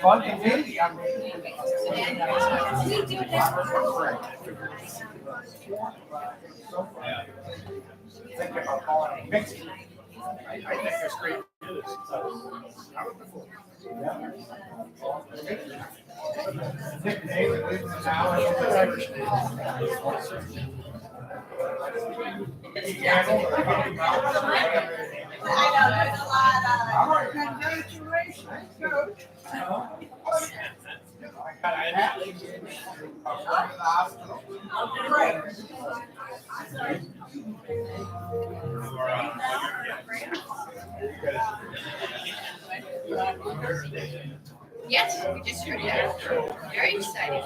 Fun and easy. Thinking about calling it mixing. I think that's great news. Nick Daly lives in Dallas. I know there's a lot of congratulations, coach. I got a hat. I'm going to the hospital. Yes, we just heard that. Very excited.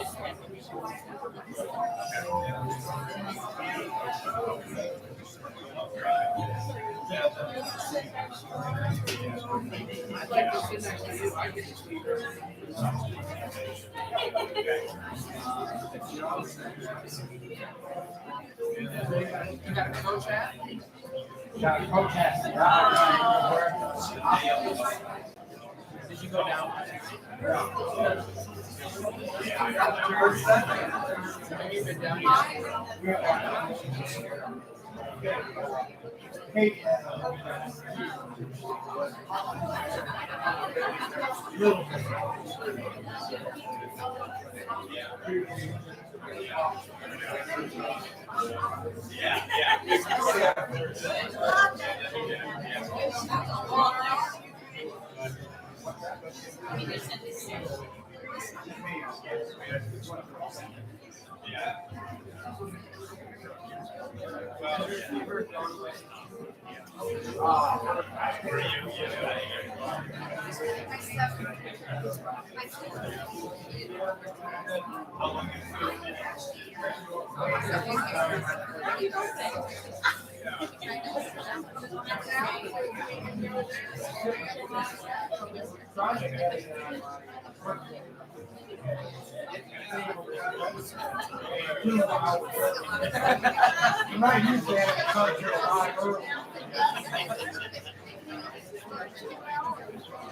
I'd like to sit next to you. I can see her. You got a coach hat? Got a coach hat. Did you go down? Have you been down here? Hey, you might use that at concert early.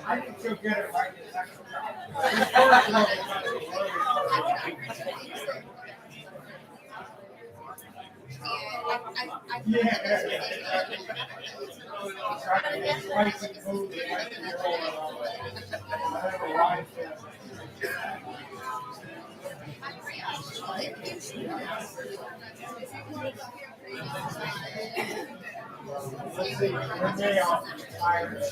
I think you'll get it right the second time. Let's see, when they are tired.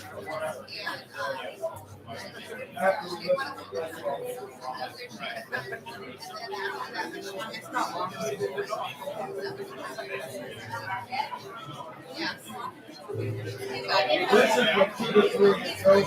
Listen for 2 to 3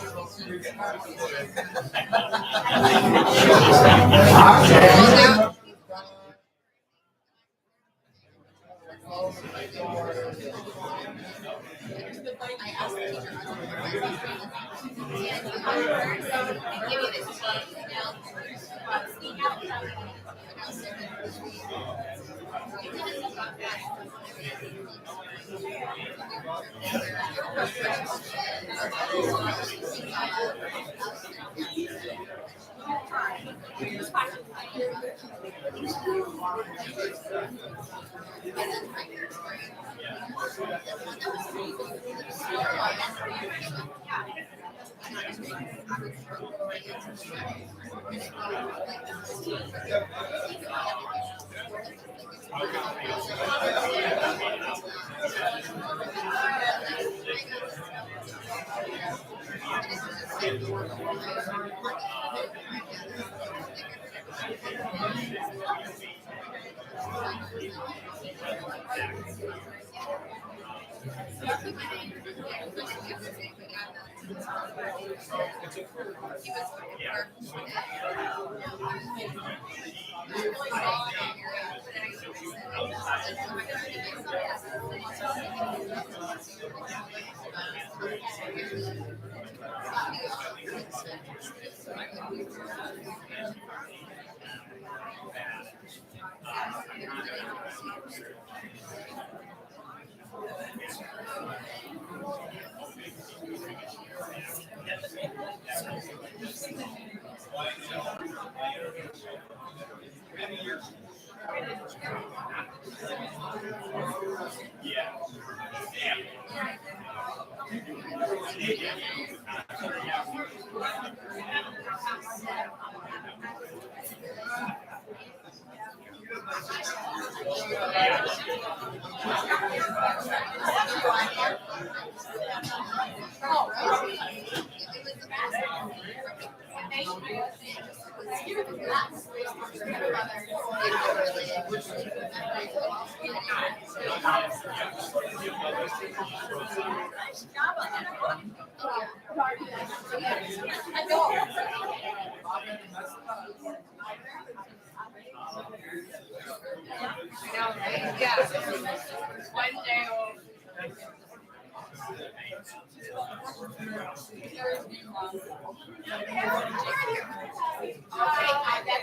That's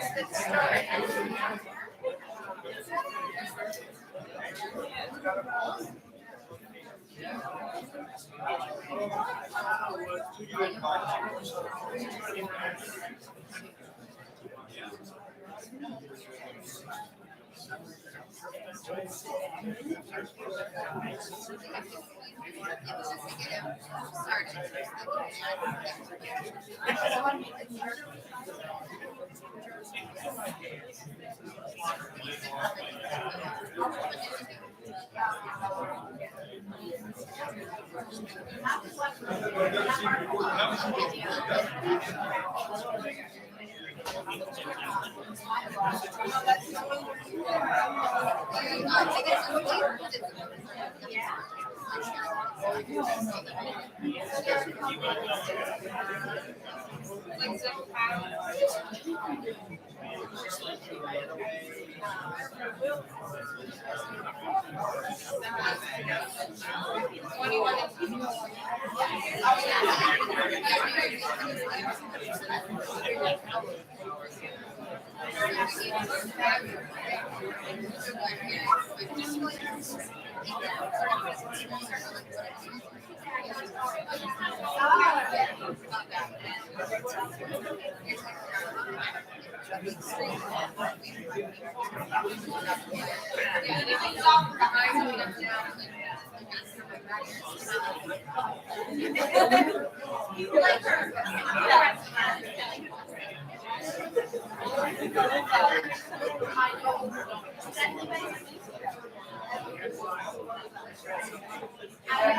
the story.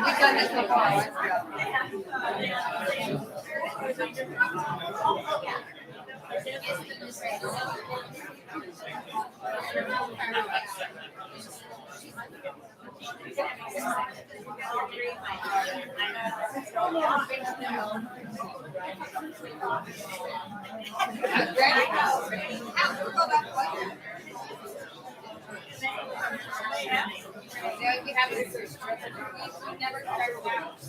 We've done this before. Yeah, we have it. We've never started out.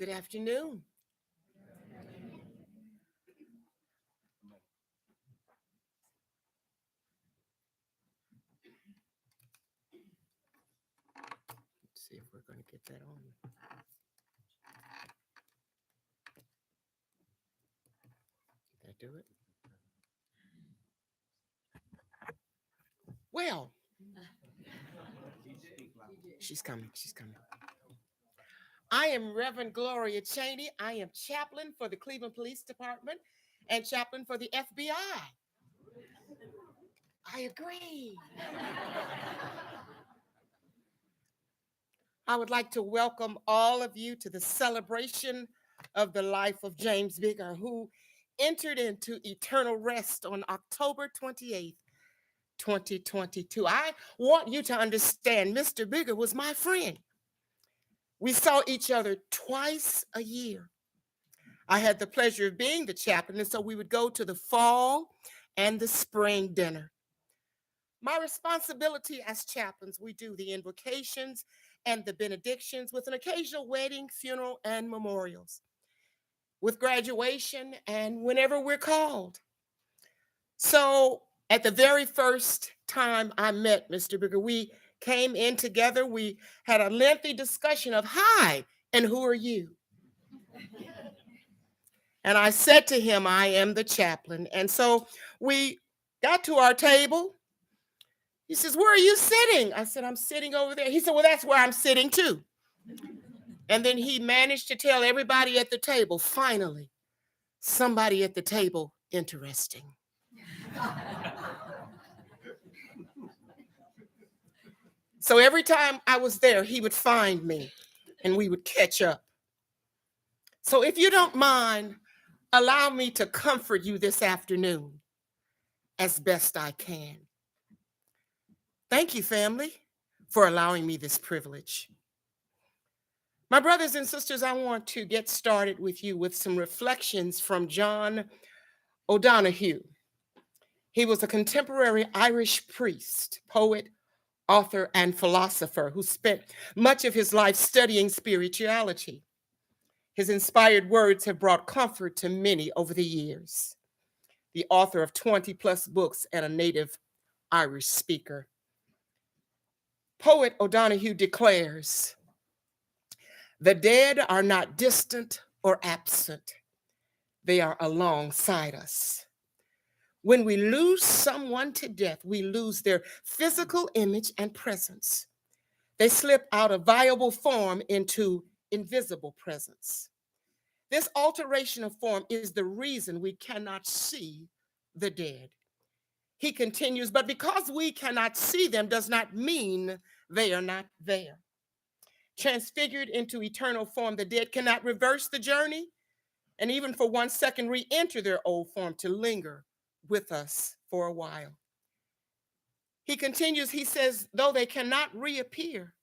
Good afternoon. Let's see if we're going to get that on. Did that do it? Well, she's coming. She's coming. I am Reverend Gloria Cheney. I am chaplain for the Cleveland Police Department and chaplain for the FBI. I agree. I would like to welcome all of you to the celebration of the life of James Bigger, who entered into eternal rest on October 28th, 2022. I want you to understand, Mr. Bigger was my friend. We saw each other twice a year. I had the pleasure of being the chaplain, and so we would go to the fall and the spring dinner. My responsibility as chaplains, we do the invocations and the benedictions with an occasional wedding, funeral, and memorials, with graduation and whenever we're called. So at the very first time I met Mr. Bigger, we came in together. We had a lengthy discussion of, hi, and who are you? And I said to him, I am the chaplain. And so we got to our table. He says, where are you sitting? I said, I'm sitting over there. He said, well, that's where I'm sitting too. And then he managed to tell everybody at the table, finally, somebody at the table interesting. So every time I was there, he would find me and we would catch up. So if you don't mind, allow me to comfort you this afternoon as best I can. Thank you, family, for allowing me this privilege. My brothers and sisters, I want to get started with you with some reflections from John O'Donohue. He was a contemporary Irish priest, poet, author, and philosopher who spent much of his life studying spirituality. His inspired words have brought comfort to many over the years. The author of 20 plus books and a native Irish speaker. Poet O'Donohue declares, the dead are not distant or absent. They are alongside us. When we lose someone to death, we lose their physical image and presence. They slip out of viable form into invisible presence. This alteration of form is the reason we cannot see the dead. He continues, but because we cannot see them does not mean they are not there. Transfigured into eternal form, the dead cannot reverse the journey and even for 1 second re-enter their old form to linger with us for a while. He continues, he says, though they cannot reappear,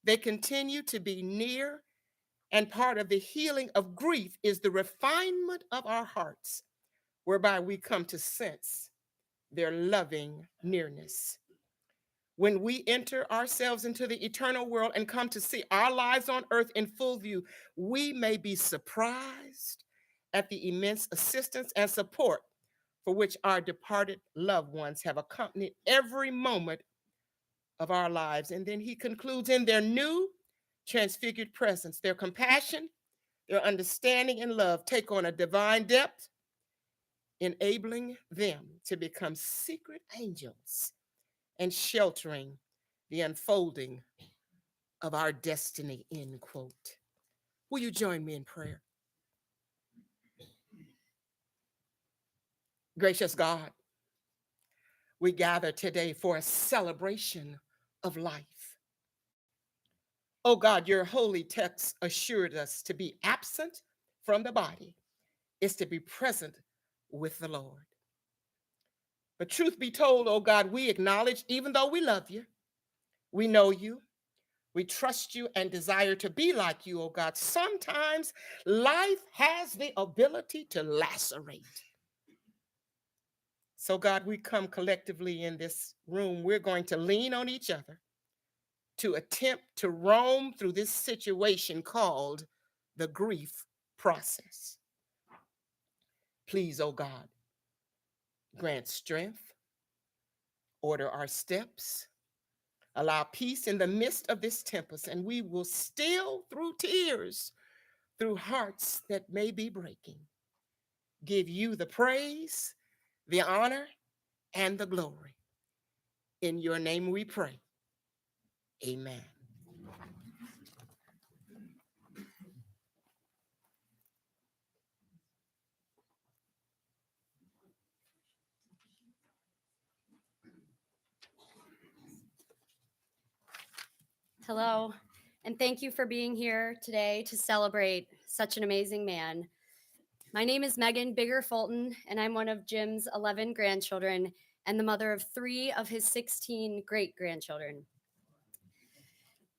they continue to be near, and part of the healing of grief is the refinement of our hearts, whereby we come to sense their loving nearness. When we enter ourselves into the eternal world and come to see our lives on earth in full view, we may be surprised at the immense assistance and support for which our departed loved ones have accompanied every moment of our lives. And then he concludes, in their new transfigured presence, their compassion, their understanding and love take on a divine depth, enabling them to become secret angels and sheltering the unfolding of our destiny, end quote. Will you join me in prayer? Gracious God, we gather today for a celebration of life. Oh God, your holy text assured us to be absent from the body is to be present with the Lord. But truth be told, oh God, we acknowledge, even though we love you, we know you, we trust you and desire to be like you, oh God, sometimes life has the ability to lacerate. So God, we come collectively in this room. We're going to lean on each other to attempt to roam through this situation called the grief process. Please, oh God, grant strength, order our steps, allow peace in the midst of this tempest, and we will still, through tears, through hearts that may be breaking, give you the praise, the honor, and the glory. In your name we pray. Amen. Hello, and thank you for being here today to celebrate such an amazing man. My name is Megan Bigger Fulton, and I'm one of Jim's 11 grandchildren and the mother of 3 of his 16 great grandchildren.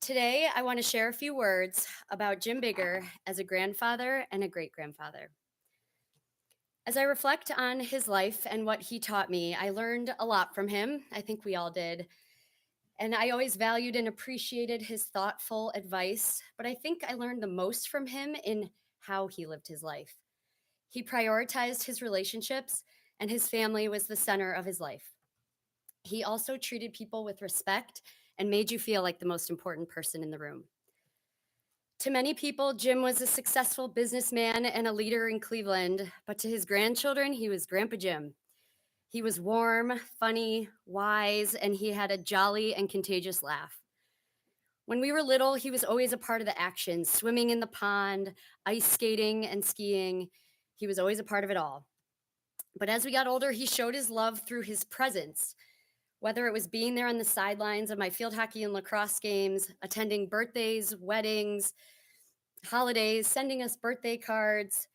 Today, I want to share a few words about Jim Bigger as a grandfather and a great grandfather. As I reflect on his life and what he taught me, I learned a lot from him. I think we all did. And I always valued and appreciated his thoughtful advice, but I think I learned the most from him in how he lived his life. He prioritized his relationships, and his family was the center of his life. He also treated people with respect and made you feel like the most important person in the room. To many people, Jim was a successful businessman and a leader in Cleveland, but to his grandchildren, he was Grandpa Jim. He was warm, funny, wise, and he had a jolly and contagious laugh. When we were little, he was always a part of the action, swimming in the pond, ice skating, and skiing. He was always a part of it all. But as we got older, he showed his love through his presence, whether it was being there on the sidelines of my field hockey and lacrosse games, attending birthdays, weddings, holidays, sending us birthday cards,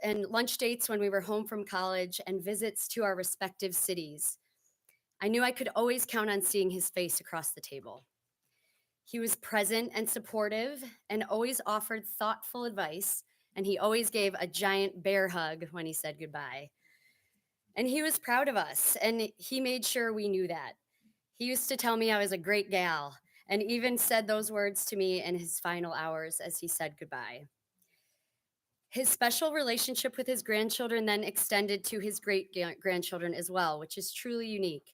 and lunch dates when we were home from college, and visits to our respective cities. I knew I could always count on seeing his face across the table. He was present and supportive and always offered thoughtful advice, and he always gave a giant bear hug when he said goodbye. And he was proud of us, and he made sure we knew that. He used to tell me I was a great gal, and even said those words to me in his final hours as he said goodbye. His special relationship with his grandchildren then extended to his great-grandchildren as well, which is truly unique.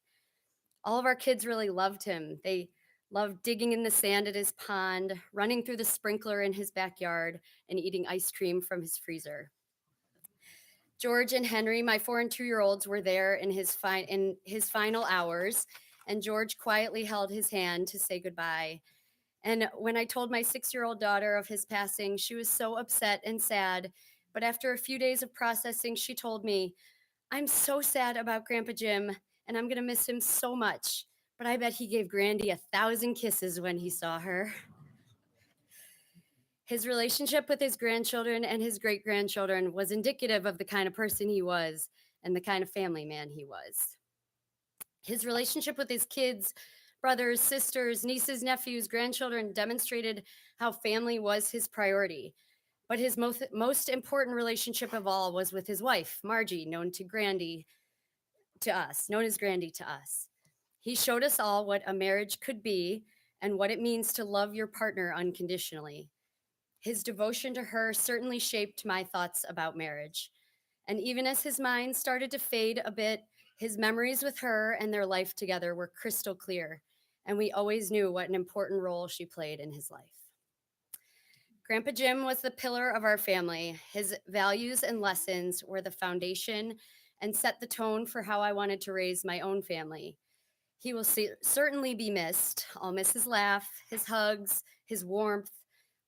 All of our kids really loved him. They loved digging in the sand at his pond, running through the sprinkler in his backyard, and eating ice cream from his freezer. George and Henry, my 4 and 2-year-olds, were there in his final hours, and George quietly held his hand to say goodbye. And when I told my 6-year-old daughter of his passing, she was so upset and sad. But after a few days of processing, she told me, "I'm so sad about Grandpa Jim, and I'm going to miss him so much. But I bet he gave Grandy 1,000 kisses when he saw her." His relationship with his grandchildren and his great-grandchildren was indicative of the kind of person he was and the kind of family man he was. His relationship with his kids, brothers, sisters, nieces, nephews, grandchildren demonstrated how family was his priority. But his most important relationship of all was with his wife, Margie, known as Grandy to us. He showed us all what a marriage could be and what it means to love your partner unconditionally. His devotion to her certainly shaped my thoughts about marriage. And even as his mind started to fade a bit, his memories with her and their life together were crystal clear, and we always knew what an important role she played in his life. Grandpa Jim was the pillar of our family. His values and lessons were the foundation and set the tone for how I wanted to raise my own family. He will certainly be missed. I'll miss his laugh, his hugs, his warmth,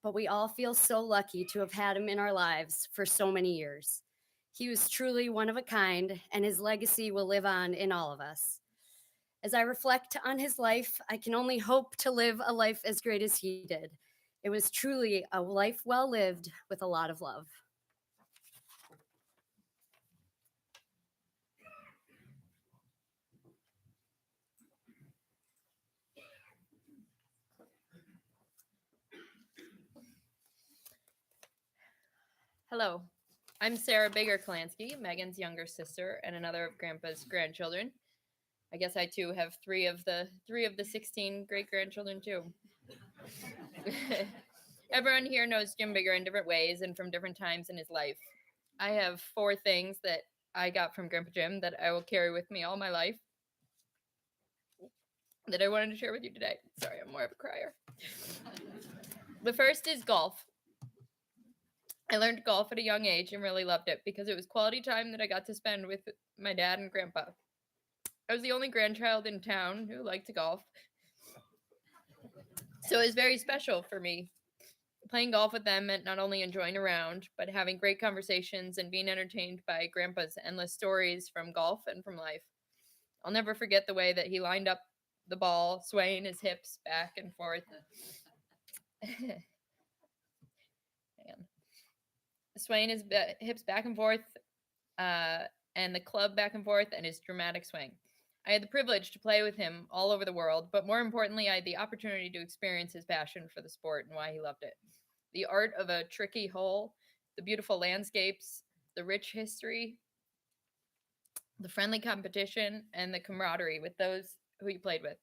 but we all feel so lucky to have had him in our lives for so many years. He was truly one of a kind, and his legacy will live on in all of us. As I reflect on his life, I can only hope to live a life as great as he did. It was truly a life well lived with a lot of love. Hello, I'm Sarah Bigger-Kalansky, Megan's younger sister and another of Grandpa's grandchildren. I guess I too have three of the 16 great grandchildren too. Everyone here knows Jim Bigger in different ways and from different times in his life. I have 4 things that I got from Grandpa Jim that I will carry with me all my life that I wanted to share with you today. Sorry, I'm more of a crier. The first is golf. I learned golf at a young age and really loved it because it was quality time that I got to spend with my dad and grandpa. I was the only grandchild in town who liked to golf, so it was very special for me. Playing golf with them meant not only enjoying a round, but having great conversations and being entertained by Grandpa's endless stories from golf and from life. I'll never forget the way that he lined up the ball, swaying his hips back and forth. Swaying his hips back and forth, and the club back and forth, and his dramatic swing. I had the privilege to play with him all over the world, but more importantly, I had the opportunity to experience his passion for the sport and why he loved it. The art of a tricky hole, the beautiful landscapes, the rich history, the friendly competition, and the camaraderie with those who he played with.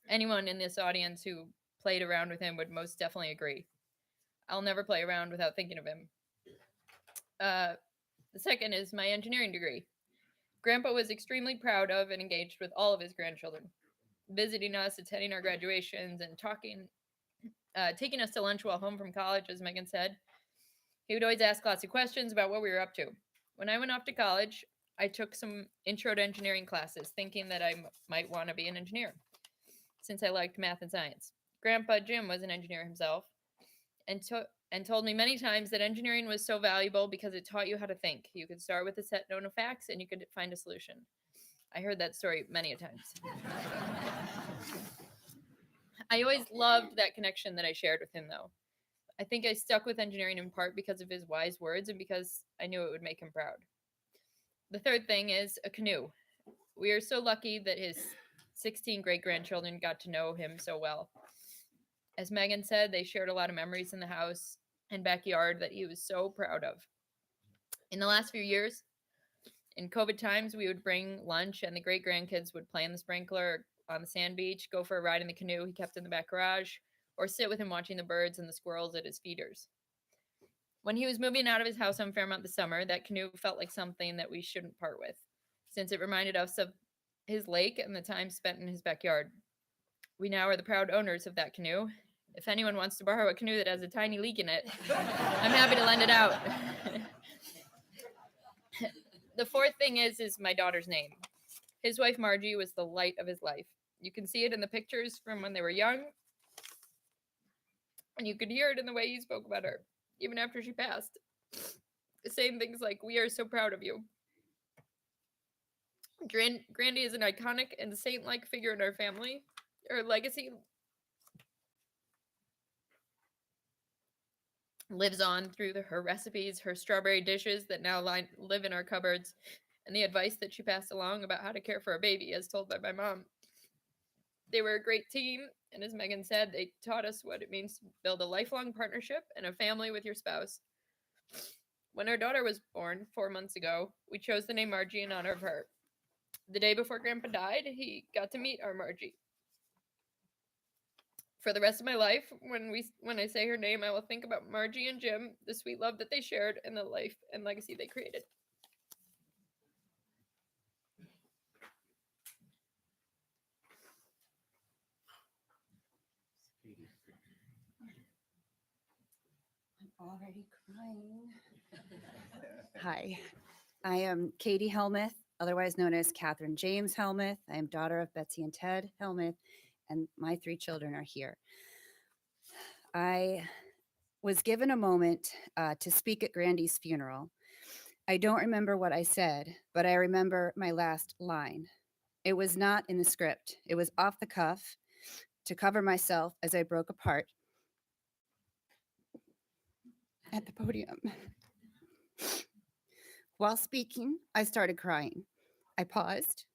Anyone in this audience who played around with him would most definitely agree. I'll never play around without thinking of him. The second is my engineering degree. Grandpa was extremely proud of and engaged with all of his grandchildren, visiting us, attending our graduations, and taking us to lunch while home from college, as Megan said. He would always ask lots of questions about what we were up to. When I went off to college, I took some intro to engineering classes, thinking that I might want to be an engineer, since I liked math and science. Grandpa Jim was an engineer himself, and told me many times that engineering was so valuable because it taught you how to think. You could start with a set known of facts and you could find a solution. I heard that story many a times. I always loved that connection that I shared with him, though. I think I stuck with engineering in part because of his wise words and because I knew it would make him proud. The third thing is a canoe. We are so lucky that his 16 great-grandchildren got to know him so well. As Megan said, they shared a lot of memories in the house and backyard that he was so proud of. In the last few years, in COVID times, we would bring lunch and the great-grandkids would play in the sprinkler on the sand beach, go for a ride in the canoe he kept in the back garage, or sit with him watching the birds and the squirrels at his feeders. When he was moving out of his house on Fairmount this summer, that canoe felt like something that we shouldn't part with, since it reminded us of his lake and the time spent in his backyard. We now are the proud owners of that canoe. If anyone wants to borrow a canoe that has a tiny leak in it, I'm happy to lend it out. The fourth thing is my daughter's name. His wife Margie was the light of his life. You can see it in the pictures from when they were young, and you could hear it in the way he spoke about her, even after she passed. Saying things like, "We are so proud of you." Grandy is an iconic and saint-like figure in our family. Her legacy lives on through her recipes, her strawberry dishes that now live in our cupboards, and the advice that she passed along about how to care for a baby, as told by my mom. They were a great team, and as Megan said, they taught us what it means to build a lifelong partnership and a family with your spouse. When our daughter was born 4 months ago, we chose the name Margie in honor of her. The day before Grandpa died, he got to meet our Margie. For the rest of my life, when I say her name, I will think about Margie and Jim, the sweet love that they shared, and the life and legacy they created. I'm already crying. Hi, I am Katie Helmuth, otherwise known as Catherine James Helmuth. I am daughter of Betsy and Ted Helmuth, and my 3 children are here. I was given a moment to speak at Grandy's funeral. I don't remember what I said, but I remember my last line. It was not in the script. It was off the cuff to cover myself as I broke apart at the podium. While speaking, I started crying. I paused,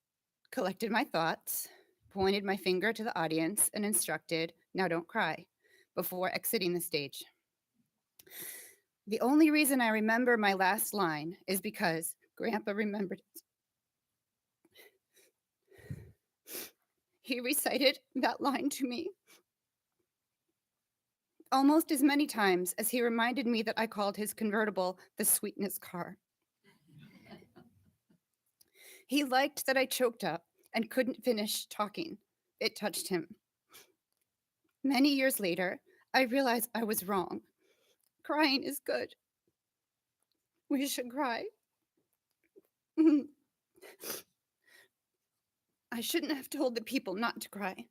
collected my thoughts, pointed my finger to the audience, and instructed, "Now don't cry," before exiting the stage. The only reason I remember my last line is because Grandpa remembered it. He recited that line to me almost as many times as he reminded me that I called his convertible the sweetness car. He liked that I choked up and couldn't finish talking. It touched him. Many years later, I realized I was wrong. Crying is good. We should cry. I shouldn't have told the people not to cry.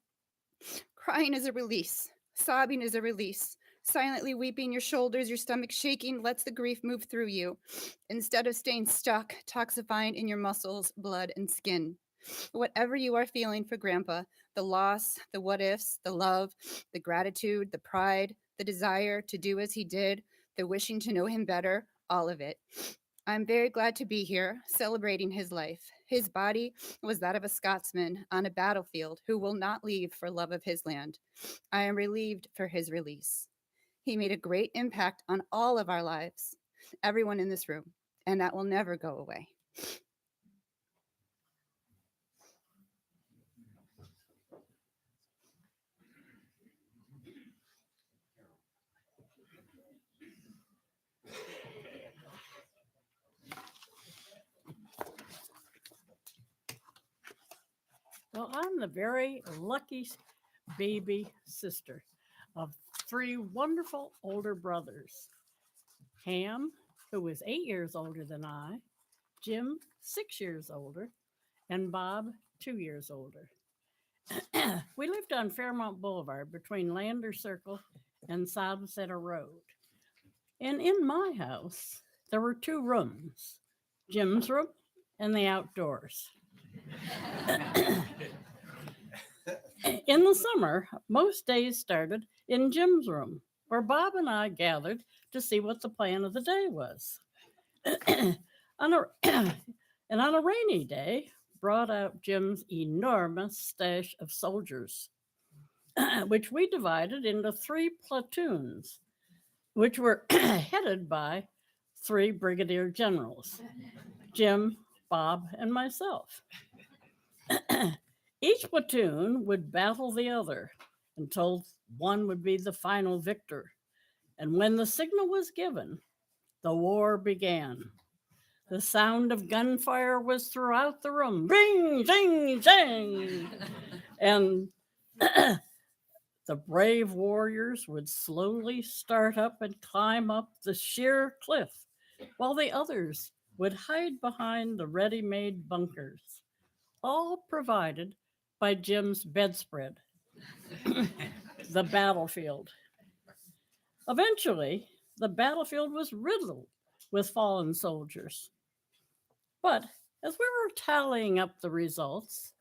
Crying is a release. Sobbing is a release. Silently weeping, your shoulders, your stomach shaking, lets the grief move through you instead of staying stuck, toxifying in your muscles, blood, and skin. Whatever you are feeling for Grandpa, the loss, the what ifs, the love, the gratitude, the pride, the desire to do as he did, the wishing to know him better, all of it. I'm very glad to be here, celebrating his life. His body was that of a Scotsman on a battlefield who will not leave for love of his land. I am relieved for his release. He made a great impact on all of our lives, everyone in this room, and that will never go away. Well, I'm the very lucky baby sister of 3 wonderful older brothers. Ham, who was 8 years older than I, Jim, 6 years older, and Bob, 2 years older. We lived on Fairmount Boulevard between Lander Circle and Sodom Center Road. And in my house, there were 2 rooms, Jim's room and the outdoors. In the summer, most days started in Jim's room, where Bob and I gathered to see what the plan of the day was. And on a rainy day, brought out Jim's enormous stash of soldiers, which we divided into 3 platoons, which were headed by 3 brigadier generals, Jim, Bob, and myself. Each platoon would battle the other until one would be the final victor. And when the signal was given, the war began. The sound of gunfire was throughout the room. Ring, zing, zing. And the brave warriors would slowly start up and climb up the sheer cliff, while the others would hide behind the ready-made bunkers, all provided by Jim's bedspread, the battlefield. Eventually, the battlefield was riddled with fallen soldiers. But as we were tallying up the results,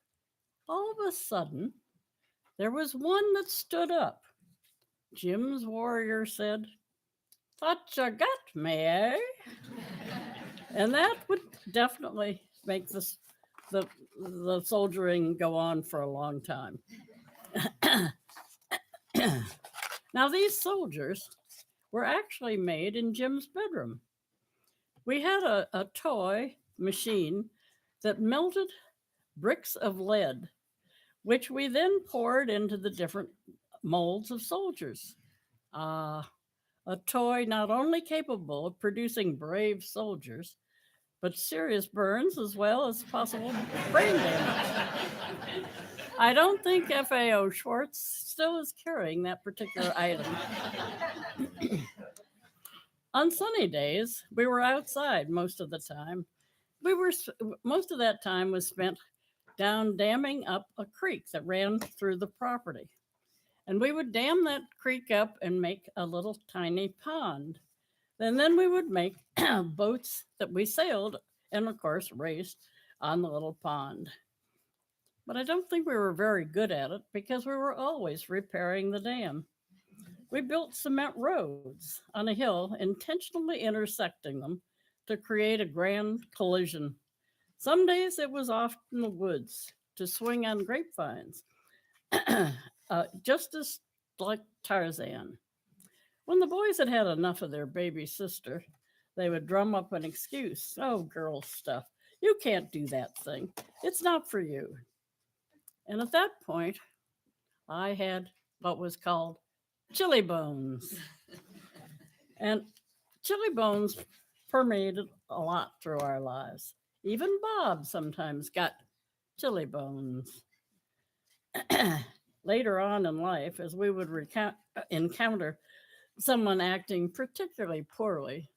all of a sudden, there was one that stood up. Jim's warrior said, "Thought you got me, eh?" And that would definitely make the soldiering go on for a long time. Now, these soldiers were actually made in Jim's bedroom. We had a toy machine that melted bricks of lead, which we then poured into the different molds of soldiers. A toy not only capable of producing brave soldiers, but serious burns as well as possible brain damage. I don't think FAO Schwartz still is carrying that particular item. On sunny days, we were outside most of the time. Most of that time was spent down damming up a creek that ran through the property. And we would dam that creek up and make a little tiny pond. And then we would make boats that we sailed and, of course, raced on the little pond. But I don't think we were very good at it because we were always repairing the dam. We built cement roads on a hill, intentionally intersecting them to create a grand collision. Some days it was off in the woods to swing on grapevines, just as like Tarzan. When the boys had had enough of their baby sister, they would drum up an excuse. "Oh, girl stuff. You can't do that thing. It's not for you." And at that point, I had what was called chili bones. And chili bones permeated a lot through our lives. Even Bob sometimes got chili bones. Later on in life, as we would encounter someone acting particularly poorly,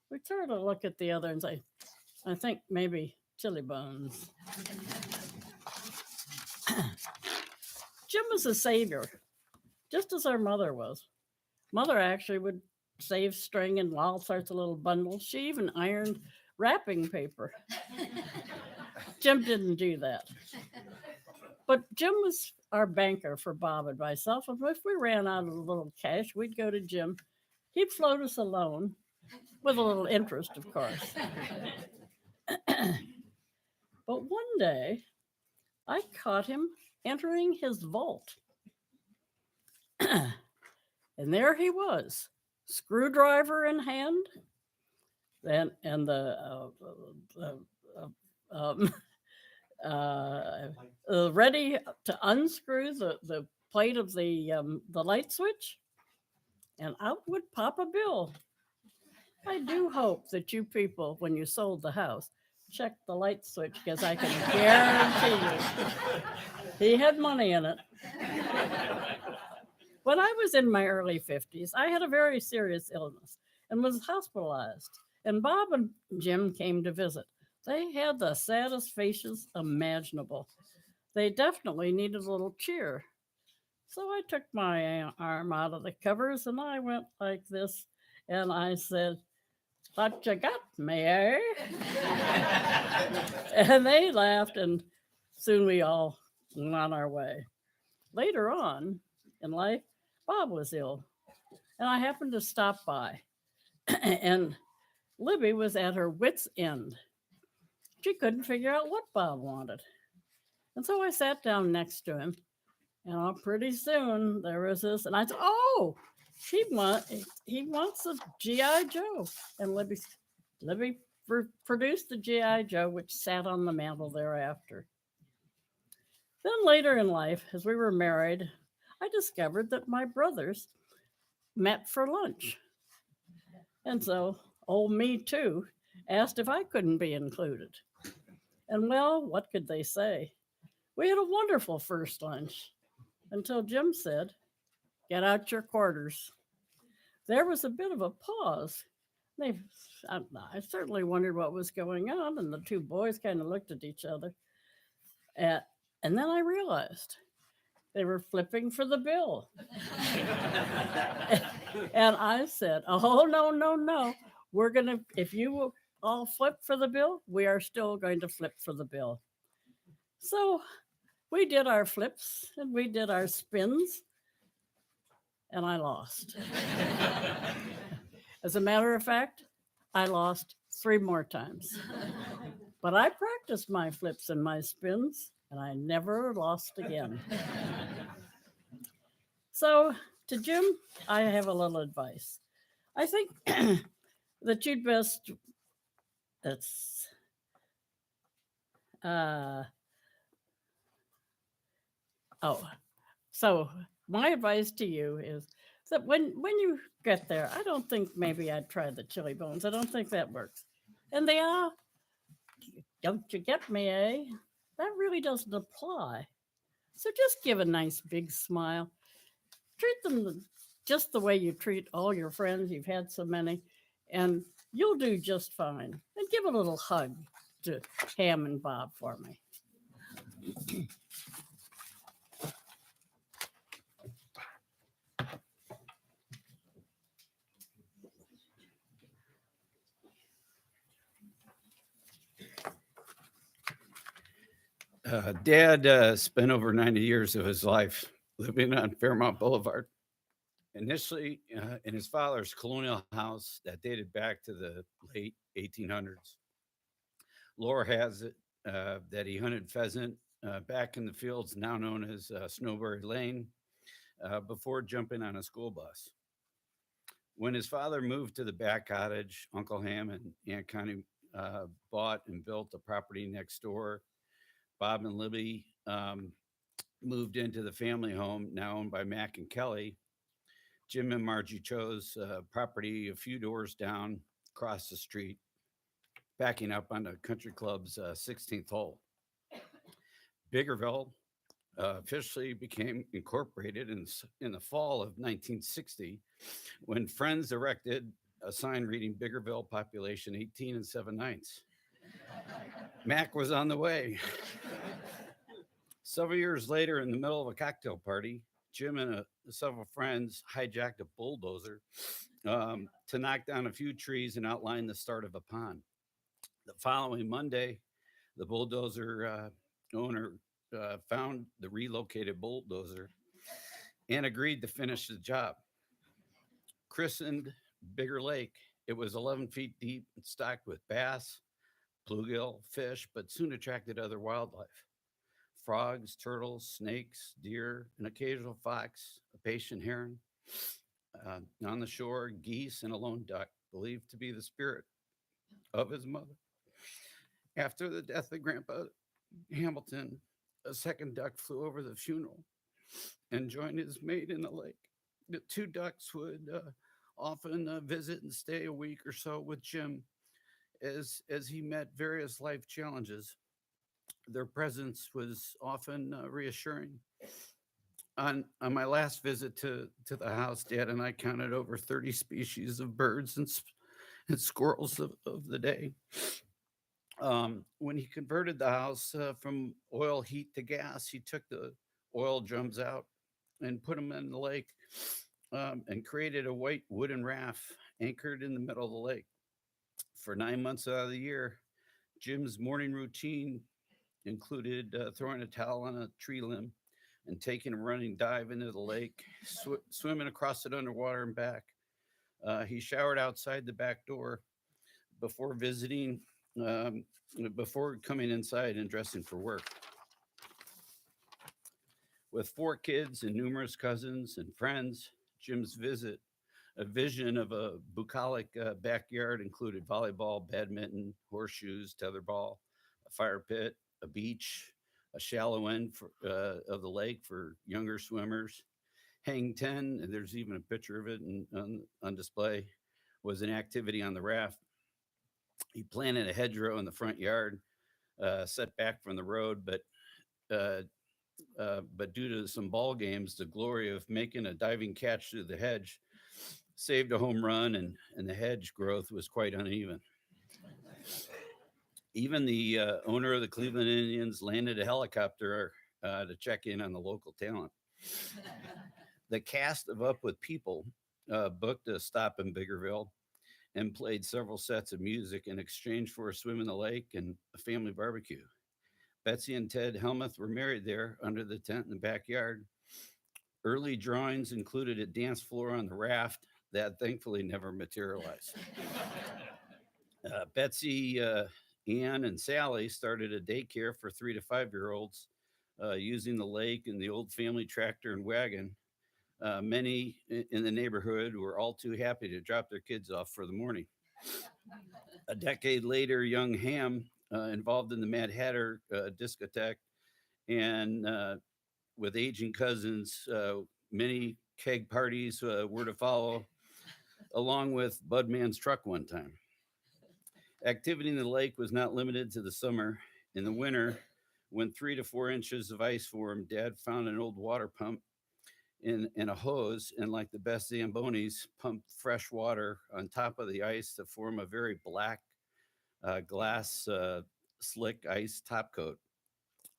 we try to look at the other and say, I think maybe chili bones. Jim was a savior, just as our mother was. Mother actually would save string in all sorts of little bundles. She even ironed wrapping paper. Jim didn't do that. But Jim was our banker for Bob and myself. And if we ran out of a little cash, we'd go to Jim. He'd float us a loan with a little interest, of course. But one day, I caught him entering his vault. And there he was, screwdriver in hand, and ready to unscrew the plate of the light switch, and out would pop a bill. I do hope that you people, when you sold the house, checked the light switch, because I can guarantee you he had money in it. When I was in my early 50s, I had a very serious illness and was hospitalized. And Bob and Jim came to visit. They had the saddest faces imaginable. They definitely needed a little cheer. So I took my arm out of the covers and I went like this. And I said, "What you got, Mary?" And they laughed, and soon we all went on our way. Later on in life, Bob was ill, and I happened to stop by. And Libby was at her wit's end. She couldn't figure out what Bob wanted. And so I sat down next to him, and pretty soon there was this, and I said, "Oh, he wants a G.I. Joe." And Libby produced the G.I. Joe, which sat on the mantle thereafter. Then later in life, as we were married, I discovered that my brothers met for lunch. And so old me too asked if I couldn't be included. And well, what could they say? We had a wonderful first lunch until Jim said, "Get out your quarters." There was a bit of a pause. I certainly wondered what was going on, and the two boys kind of looked at each other. And then I realized they were flipping for the bill. And I said, "Oh, no. We're going to, if you will all flip for the bill, we are still going to flip for the bill." So we did our flips and we did our spins, and I lost. As a matter of fact, I lost 3 more times. But I practiced my flips and my spins, and I never lost again. So to Jim, I have a little advice. I think that you'd best, so my advice to you is that when you get there, I don't think maybe I'd try the chili bones. I don't think that works. And they are, "Don't you get me, eh?" That really doesn't apply. So just give a nice big smile. Treat them just the way you treat all your friends. You've had so many, and you'll do just fine. And give a little hug to Ham and Bob for me. Dad spent over 90 years of his life living on Fairmount Boulevard. Initially in his father's colonial house that dated back to the late 1800s. Lore has it that he hunted pheasant back in the fields now known as Snowberry Lane before jumping on a school bus. When his father moved to the back cottage, Uncle Ham and Aunt Connie bought and built the property next door. Bob and Libby moved into the family home now owned by Mac and Kelly. Jim and Margie chose property a few doors down, across the street, backing up on the country club's 16th hole. Biggerville officially became incorporated in the fall of 1960 when Friends erected a sign reading Biggerville population 18 and 7/9. Mac was on the way. Several years later, in the middle of a cocktail party, Jim and several friends hijacked a bulldozer to knock down a few trees and outline the start of a pond. The following Monday, the bulldozer owner found the relocated bulldozer and agreed to finish the job. Christened Bigger Lake, it was 11 feet deep and stocked with bass, bluegill, fish, but soon attracted other wildlife. Frogs, turtles, snakes, deer, an occasional fox, a patient heron. On the shore, geese and a lone duck, believed to be the spirit of his mother. After the death of Grandpa Hamilton, a second duck flew over the funeral and joined his mate in the lake. The two ducks would often visit and stay a week or so with Jim as he met various life challenges. Their presence was often reassuring. On my last visit to the house, Dad and I counted over 30 species of birds and squirrels of the day. When he converted the house from oil heat to gas, he took the oil drums out and put them in the lake and created a white wooden raft anchored in the middle of the lake. For 9 months out of the year, Jim's morning routine included throwing a towel on a tree limb and taking a running dive into the lake, swimming across it underwater and back. He showered outside the back door before coming inside and dressing for work. With 4 kids and numerous cousins and friends, Jim's vision of a bucolic backyard included volleyball, badminton, horseshoes, tetherball, a fire pit, a beach, a shallow end of the lake for younger swimmers. Hang 10, and there's even a picture of it on display, was an activity on the raft. He planted a hedgerow in the front yard, set back from the road, but due to some ball games, the glory of making a diving catch through the hedge saved a home run, and the hedge growth was quite uneven. Even the owner of the Cleveland Indians landed a helicopter to check in on the local talent. The cast of Up With People booked a stop in Biggerville and played several sets of music in exchange for a swim in the lake and a family barbecue. Betsy and Ted Helmuth were married there under the tent in the backyard. Early drawings included a dance floor on the raft that thankfully never materialized. Betsy, Ann, and Sally started a daycare for 3 to 5-year-olds using the lake and the old family tractor and wagon. Many in the neighborhood were all too happy to drop their kids off for the morning. A decade later, young Ham, involved in the Mad Hatter discotheque, and with aging cousins, many keg parties were to follow, along with Budman's truck one time. Activity in the lake was not limited to the summer. In the winter, when 3 to 4 inches of ice formed, Dad found an old water pump and a hose, and like the best Zambonis, pumped fresh water on top of the ice to form a very black glass slick ice top coat,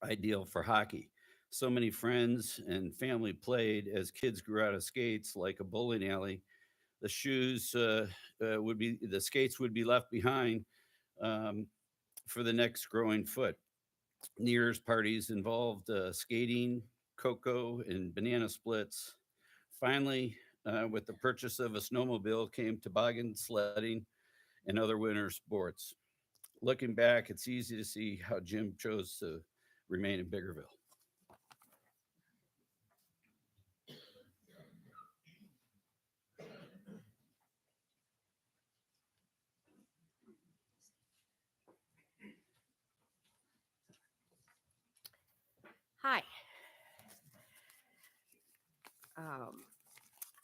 ideal for hockey. So many friends and family played as kids grew out of skates like a bowling alley. The skates would be left behind for the next growing foot. New Year's parties involved skating, cocoa, and banana splits. Finally, with the purchase of a snowmobile came toboggan, sledding, and other winter sports. Looking back, it's easy to see how Jim chose to remain in Biggerville. Hi.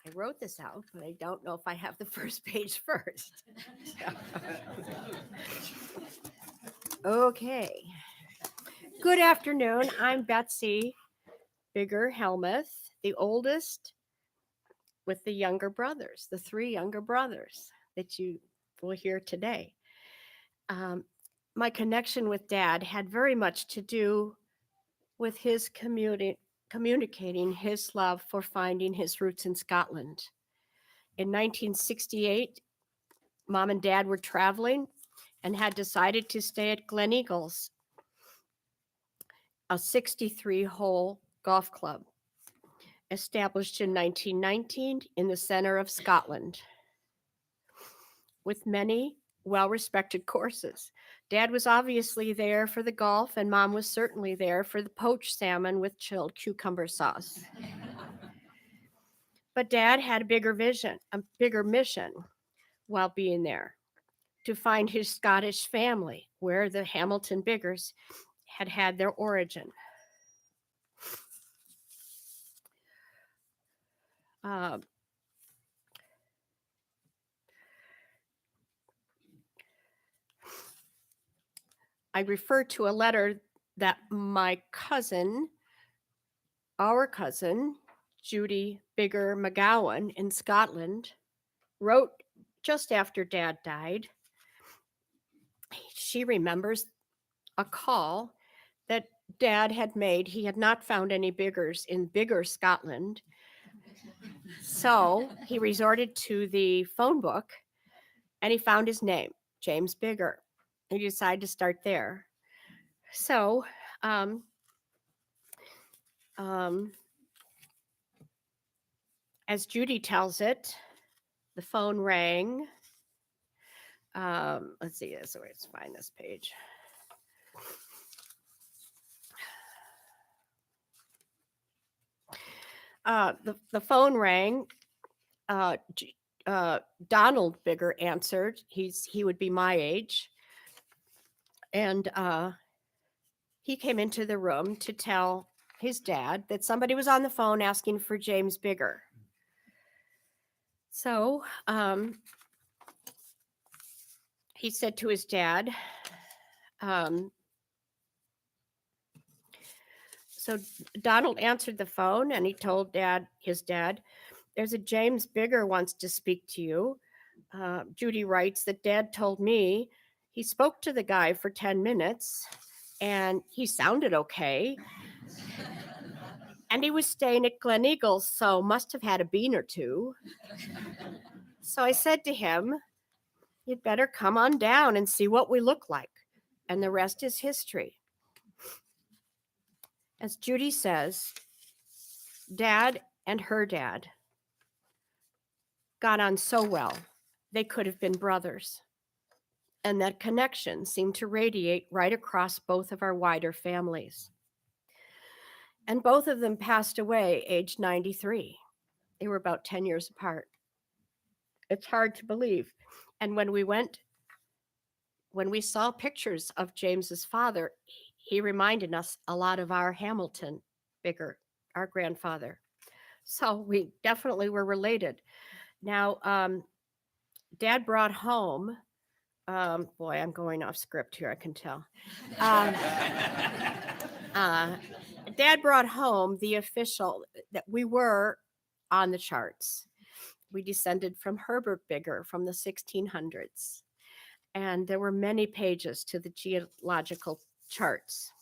I wrote this out, but I don't know if I have the first page first. Okay. Good afternoon. I'm Betsy Bigger Helmuth, the oldest with the younger brothers, the three younger brothers that you will hear today. My connection with Dad had very much to do with his communicating his love for finding his roots in Scotland. In 1968, Mom and Dad were traveling and had decided to stay at Glen Eagles, a 63-hole golf club established in 1919 in the center of Scotland with many well-respected courses. Dad was obviously there for the golf, and Mom was certainly there for the poached salmon with chilled cucumber sauce. But Dad had a bigger vision, a bigger mission while being there, to find his Scottish family, where the Hamilton Biggers had had their origin. I refer to a letter that my cousin, our cousin, Judy Bigger McGowan in Scotland, wrote just after Dad died. She remembers a call that Dad had made. He had not found any Biggers in Bigger, Scotland. So he resorted to the phone book and he found his name, James Bigger. He decided to start there. So, as Judy tells it, the phone rang. Let's see, let's find this page. The phone rang. Donald Bigger answered. He would be my age. And he came into the room to tell his dad that somebody was on the phone asking for James Bigger. So he said to his dad, so Donald answered the phone and he told his dad, there's a James Bigger wants to speak to you. Judy writes that Dad told me he spoke to the guy for 10 minutes and he sounded okay. And he was staying at Glen Eagles, so must have had a bean or two. So I said to him, you'd better come on down and see what we look like. And the rest is history. As Judy says, Dad and her dad got on so well, they could have been brothers. And that connection seemed to radiate right across both of our wider families. And both of them passed away aged 93. They were about 10 years apart. It's hard to believe. And when we saw pictures of James's father, he reminded us a lot of our Hamilton Bigger, our grandfather. So we definitely were related. Now, Dad brought home, boy, I'm going off script here, I can tell. Dad brought home the official that we were on the charts. We descended from Herbert Bigger from the 1600s. And there were many pages to the geological charts.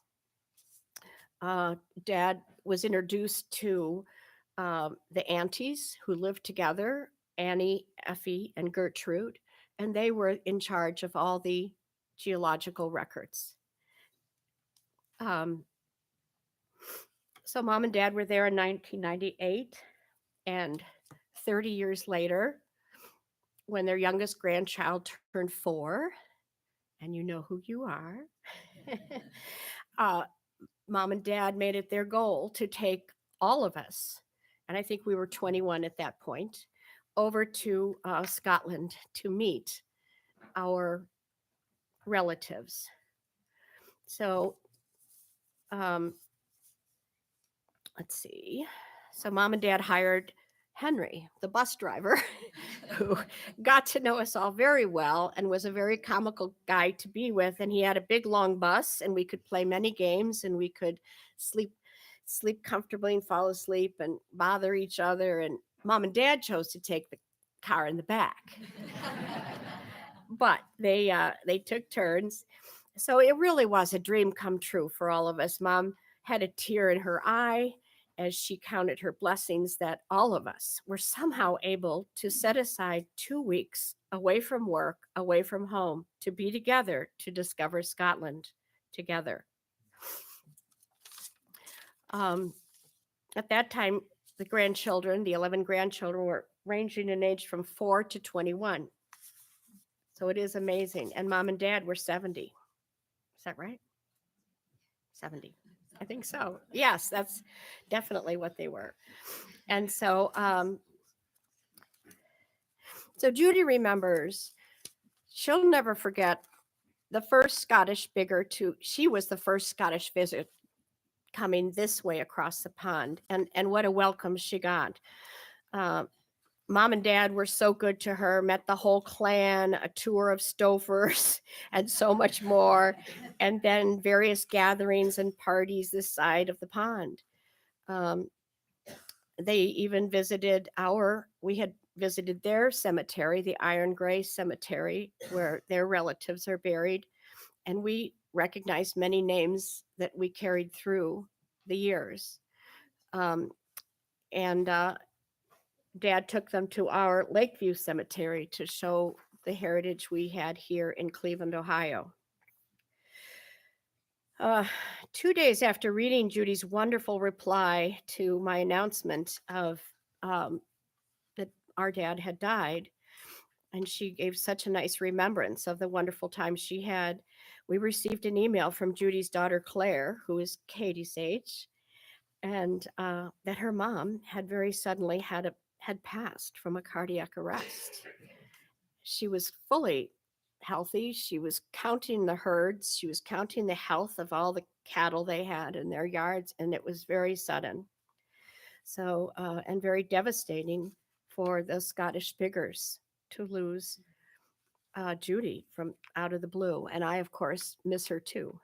Dad was introduced to the aunties who lived together, Annie, Effie, and Gertrude, and they were in charge of all the geological records. So Mom and Dad were there in 1998, and 30 years later, when their youngest grandchild turned 4, and you know who you are, Mom and Dad made it their goal to take all of us, and I think we were 21 at that point, over to Scotland to meet our relatives. So let's see. So Mom and Dad hired Henry, the bus driver, who got to know us all very well and was a very comical guy to be with. And he had a big long bus, and we could play many games, and we could sleep comfortably and fall asleep and bother each other. And mom and dad chose to take the car in the back. But they took turns. So it really was a dream come true for all of us. Mom had a tear in her eye as she counted her blessings that all of us were somehow able to set aside 2 weeks away from work, away from home, to be together to discover Scotland together. At that time, the grandchildren, the 11 grandchildren, were ranging in age from 4 to 21. So it is amazing. And mom and dad were 70. Is that right? 70. I think so. Yes, that's definitely what they were. And so, so Judy remembers, she'll never forget the first Scottish bigger she was the first Scottish visit coming this way across the pond, and what a welcome she got. Mom and dad were so good to her, met the whole clan, a tour of Stofers, and so much more. And then various gatherings and parties this side of the pond. They even visited we had visited their cemetery, the Iron Gray Cemetery, where their relatives are buried. And we recognized many names that we carried through the years. Dad took them to our Lakeview Cemetery to show the heritage we had here in Cleveland, Ohio. 2 days after reading Judy's wonderful reply to my announcement of that our dad had died, and she gave such a nice remembrance of the wonderful time she had, we received an email from Judy's daughter, Claire, who is Katie's age, and that her mom had very suddenly had passed from a cardiac arrest. She was fully healthy. She was counting the herds. She was counting the health of all the cattle they had in their yards, and it was very sudden. So, and very devastating for the Scottish Biggers to lose Judy from out of the blue. And I, of course, miss her too.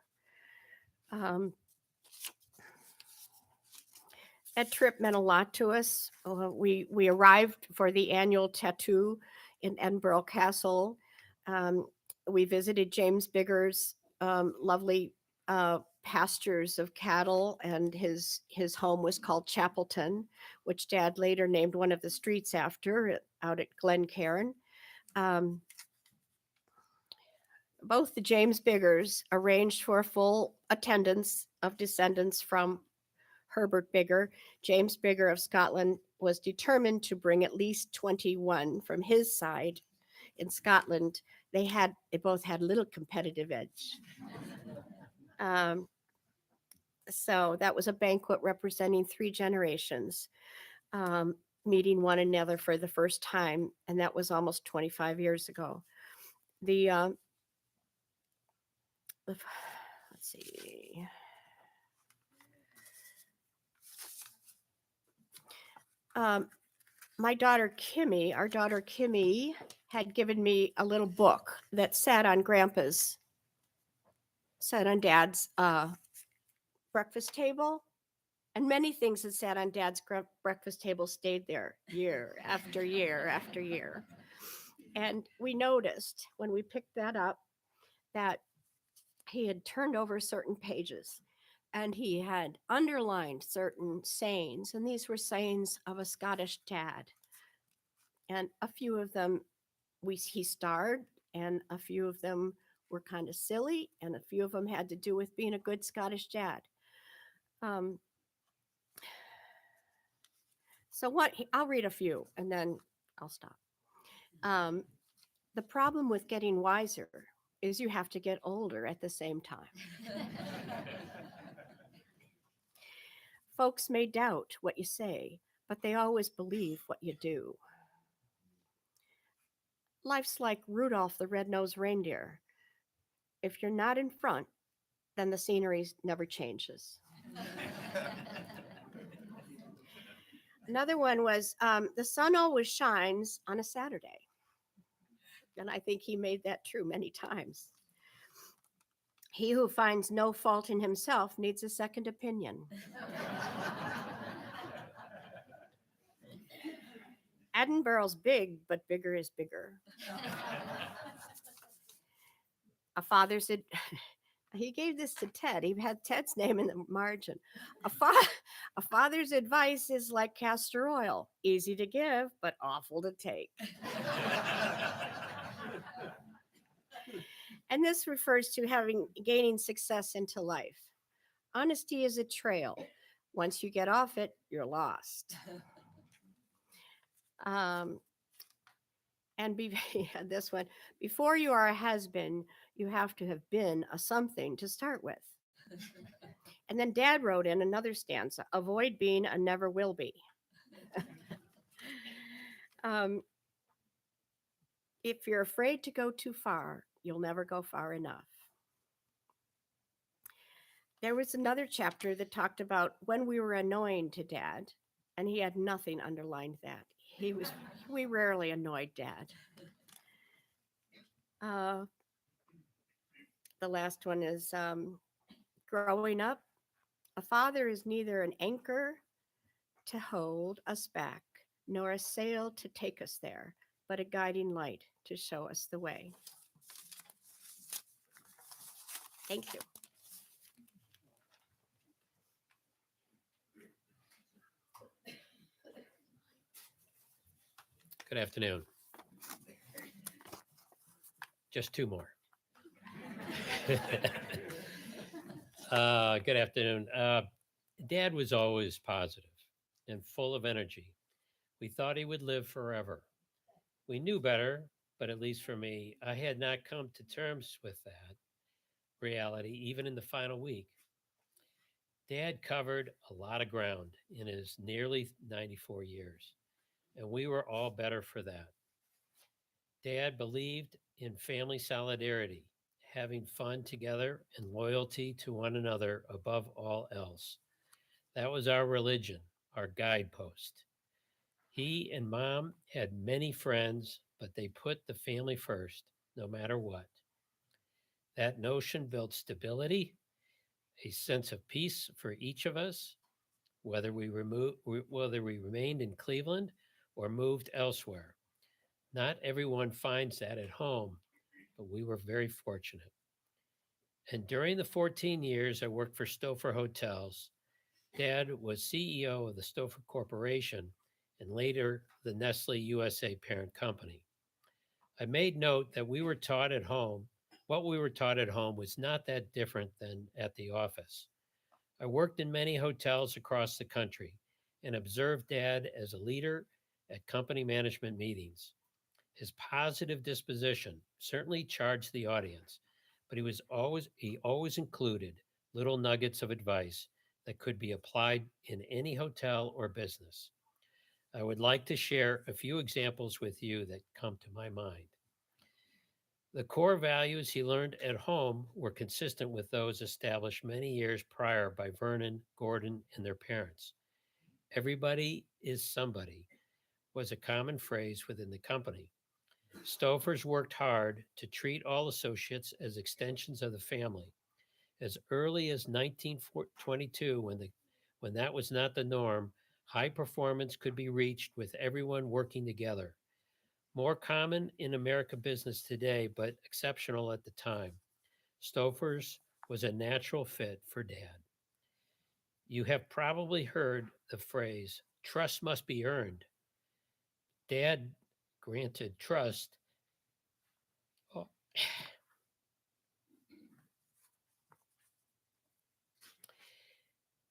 That trip meant a lot to us. We arrived for the annual tattoo in Edinburgh Castle. We visited James Bigger's lovely pastures of cattle, and his home was called Chapelton, which Dad later named one of the streets after, out at Glencairn. Both the James Biggers arranged for a full attendance of descendants from Herbert Bigger. James Bigger of Scotland was determined to bring at least 21 from his side. In Scotland, they both had a little competitive edge. So that was a banquet representing 3 generations, meeting one another for the first time, and that was almost 25 years ago. Let's see. My daughter Kimmy, our daughter Kimmy, had given me a little book that sat on Dad's breakfast table, and many things that sat on Dad's breakfast table stayed there year after year after year. And we noticed when we picked that up that he had turned over certain pages, and he had underlined certain sayings, and these were sayings of a Scottish dad. And a few of them he starred, and a few of them were kind of silly, and a few of them had to do with being a good Scottish dad. I'll read a few, and then I'll stop. The problem with getting wiser is you have to get older at the same time. Folks may doubt what you say, but they always believe what you do. Life's like Rudolph the Red-Nosed Reindeer. If you're not in front, then the scenery never changes. Another one was the sun always shines on a Saturday. And I think he made that true many times. He who finds no fault in himself needs a second opinion. Edinburgh's big, but bigger is bigger. A father said, he gave this to Ted. He had Ted's name in the margin. A father's advice is like castor oil, easy to give, but awful to take. And this refers to gaining success into life. Honesty is a trail. Once you get off it, you're lost. This one, before you are a has-been, you have to have been a something to start with. And then Dad wrote in another stanza, avoid being a never will be. If you're afraid to go too far, you'll never go far enough. There was another chapter that talked about when we were annoying to Dad, and he had nothing underlined that. We rarely annoyed Dad. The last one is growing up. A father is neither an anchor to hold us back, nor a sail to take us there, but a guiding light to show us the way. Thank you. Good afternoon. Just two more. Good afternoon. Dad was always positive and full of energy. We thought he would live forever. We knew better, but at least for me, I had not come to terms with that reality even in the final week. Dad covered a lot of ground in his nearly 94 years, and we were all better for that. Dad believed in family solidarity, having fun together, and loyalty to one another above all else. That was our religion, our guidepost. He and Mom had many friends, but they put the family first, no matter what. That notion built stability, a sense of peace for each of us, whether we remained in Cleveland or moved elsewhere. Not everyone finds that at home, but we were very fortunate. And during the 14 years I worked for Stouffer Hotels, Dad was CEO of the Stouffer Corporation and later the Nestle USA parent company. I made note that what we were taught at home was not that different than at the office. I worked in many hotels across the country and observed Dad as a leader at company management meetings. His positive disposition certainly charged the audience, but he always included little nuggets of advice that could be applied in any hotel or business. I would like to share a few examples with you that come to my mind. The core values he learned at home were consistent with those established many years prior by Vernon, Gordon, and their parents. Everybody is somebody was a common phrase within the company. Stouffers worked hard to treat all associates as extensions of the family. As early as 1922, when that was not the norm, high performance could be reached with everyone working together. More common in American business today, but exceptional at the time. Stouffers was a natural fit for Dad. You have probably heard the phrase, trust must be earned. Dad granted trust.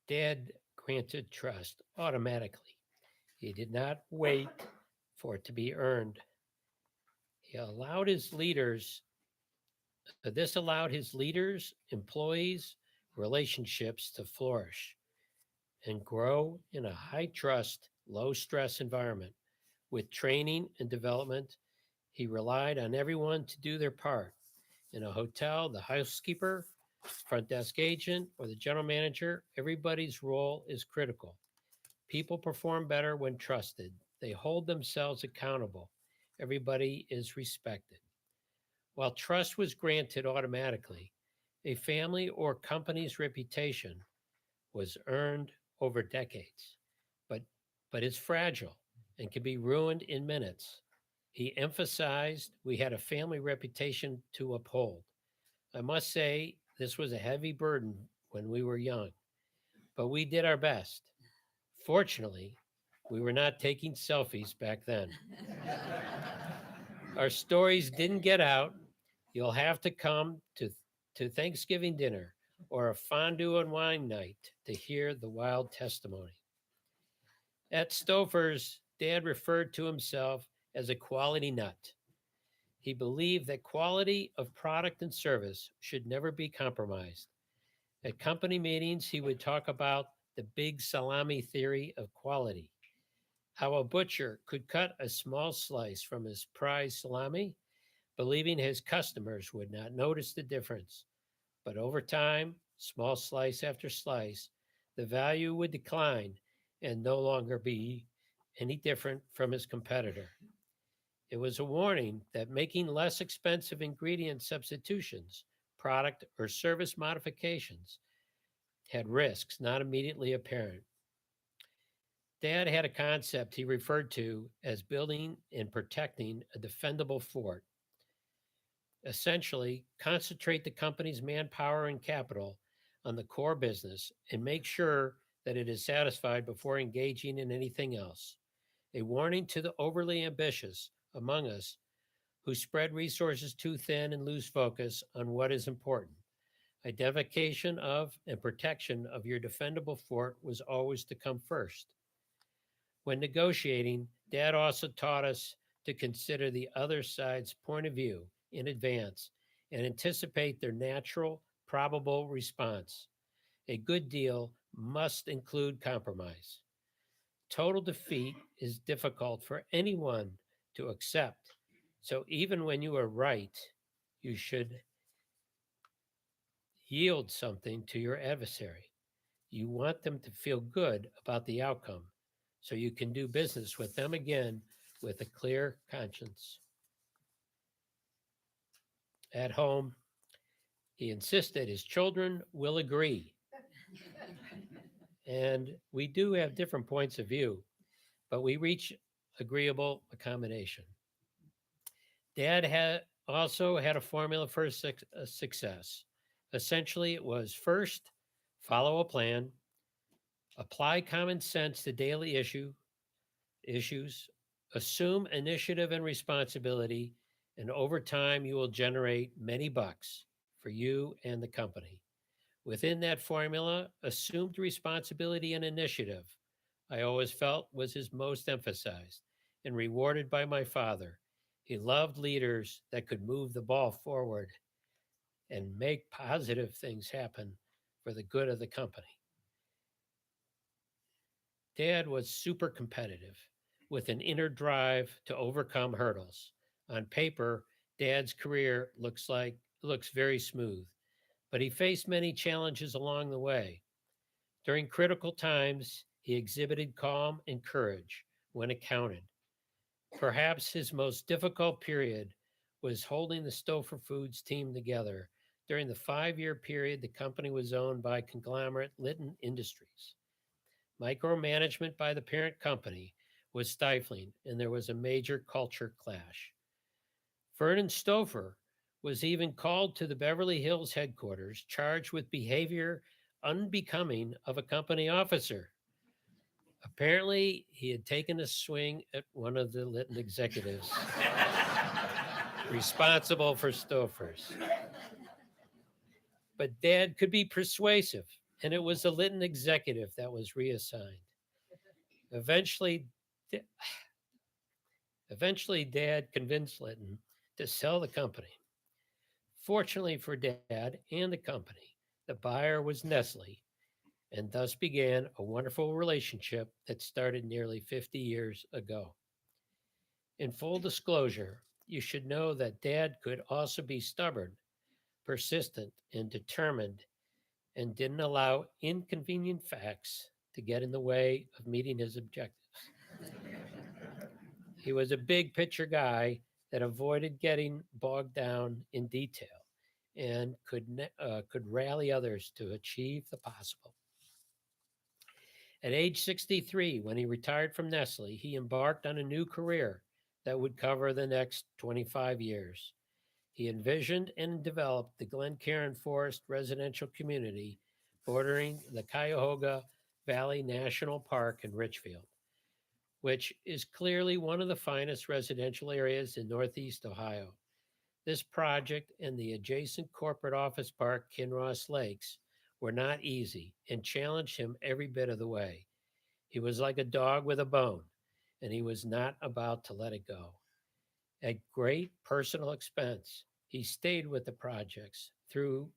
Dad granted trust automatically. He did not wait for it to be earned. This allowed his leaders, employees, relationships to flourish and grow in a high trust, low stress environment. With training and development, he relied on everyone to do their part. In a hotel, the housekeeper, front desk agent, or the general manager, everybody's role is critical. People perform better when trusted. They hold themselves accountable. Everybody is respected. While trust was granted automatically, a family or company's reputation was earned over decades, but it's fragile and can be ruined in minutes. He emphasized we had a family reputation to uphold. I must say this was a heavy burden when we were young, but we did our best. Fortunately, we were not taking selfies back then. Our stories didn't get out. You'll have to come to Thanksgiving dinner or a fondue and wine night to hear the wild testimony. At Stouffer's, Dad referred to himself as a quality nut. He believed that quality of product and service should never be compromised. At company meetings, he would talk about the big salami theory of quality, how a butcher could cut a small slice from his prized salami, believing his customers would not notice the difference. But over time, small slice after slice, the value would decline and no longer be any different from his competitor. It was a warning that making less expensive ingredient substitutions, product or service modifications, had risks not immediately apparent. Dad had a concept he referred to as building and protecting a defendable fort. Essentially, concentrate the company's manpower and capital on the core business and make sure that it is satisfied before engaging in anything else. A warning to the overly ambitious among us who spread resources too thin and lose focus on what is important. Identification of and protection of your defendable fort was always to come first. When negotiating, Dad also taught us to consider the other side's point of view in advance and anticipate their natural, probable response. A good deal must include compromise. Total defeat is difficult for anyone to accept. So even when you are right, you should yield something to your adversary. You want them to feel good about the outcome so you can do business with them again with a clear conscience. At home, he insisted his children will agree. And we do have different points of view, but we reach agreeable accommodation. Dad also had a formula for success. Essentially, it was first, follow a plan, apply common sense to daily issues, assume initiative and responsibility, and over time you will generate many bucks for you and the company. Within that formula, assumed responsibility and initiative, I always felt was his most emphasized and rewarded by my father. He loved leaders that could move the ball forward and make positive things happen for the good of the company. Dad was super competitive with an inner drive to overcome hurdles. On paper, Dad's career looks very smooth, but he faced many challenges along the way. During critical times, he exhibited calm and courage when it counted. Perhaps his most difficult period was holding the Stouffer Foods team together during the 5-year period the company was owned by conglomerate Litton Industries. Micromanagement by the parent company was stifling, and there was a major culture clash. Vernon Stouffer was even called to the Beverly Hills headquarters, charged with behavior unbecoming of a company officer. Apparently, he had taken a swing at one of the Litton executives responsible for Stouffer's. But Dad could be persuasive, and it was the Litton executive that was reassigned. Eventually, Dad convinced Litton to sell the company. Fortunately for Dad and the company, the buyer was Nestle, and thus began a wonderful relationship that started nearly 50 years ago. In full disclosure, you should know that Dad could also be stubborn, persistent, and determined, and didn't allow inconvenient facts to get in the way of meeting his objectives. He was a big picture guy that avoided getting bogged down in detail and could rally others to achieve the possible. At age 63, when he retired from Nestle, he embarked on a new career that would cover the next 25 years. He envisioned and developed the Glencairn Forest residential community bordering the Cuyahoga Valley National Park in Richfield, which is clearly one of the finest residential areas in Northeast Ohio. This project and the adjacent corporate office park, Kinross Lakes, were not easy and challenged him every bit of the way. He was like a dog with a bone, and he was not about to let it go. At great personal expense, he stayed with the projects through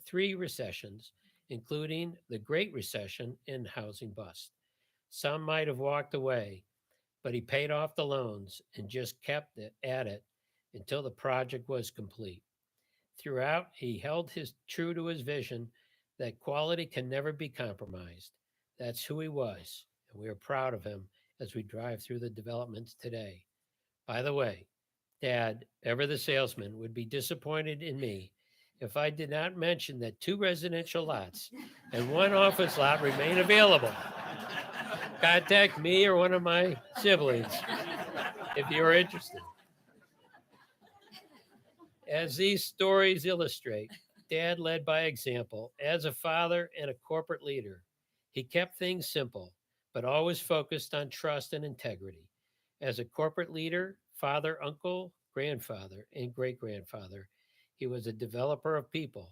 3 recessions, including the Great Recession and housing bust. Some might have walked away, but he paid off the loans and just kept at it until the project was complete. Throughout, he held true to his vision that quality can never be compromised. That's who he was, and we are proud of him as we drive through the developments today. By the way, Dad, ever the salesman, would be disappointed in me if I did not mention that 2 residential lots and 1 office lot remain available. Contact me or one of my siblings if you're interested. As these stories illustrate, Dad led by example. As a father and a corporate leader, he kept things simple, but always focused on trust and integrity. As a corporate leader, father, uncle, grandfather, and great-grandfather, he was a developer of people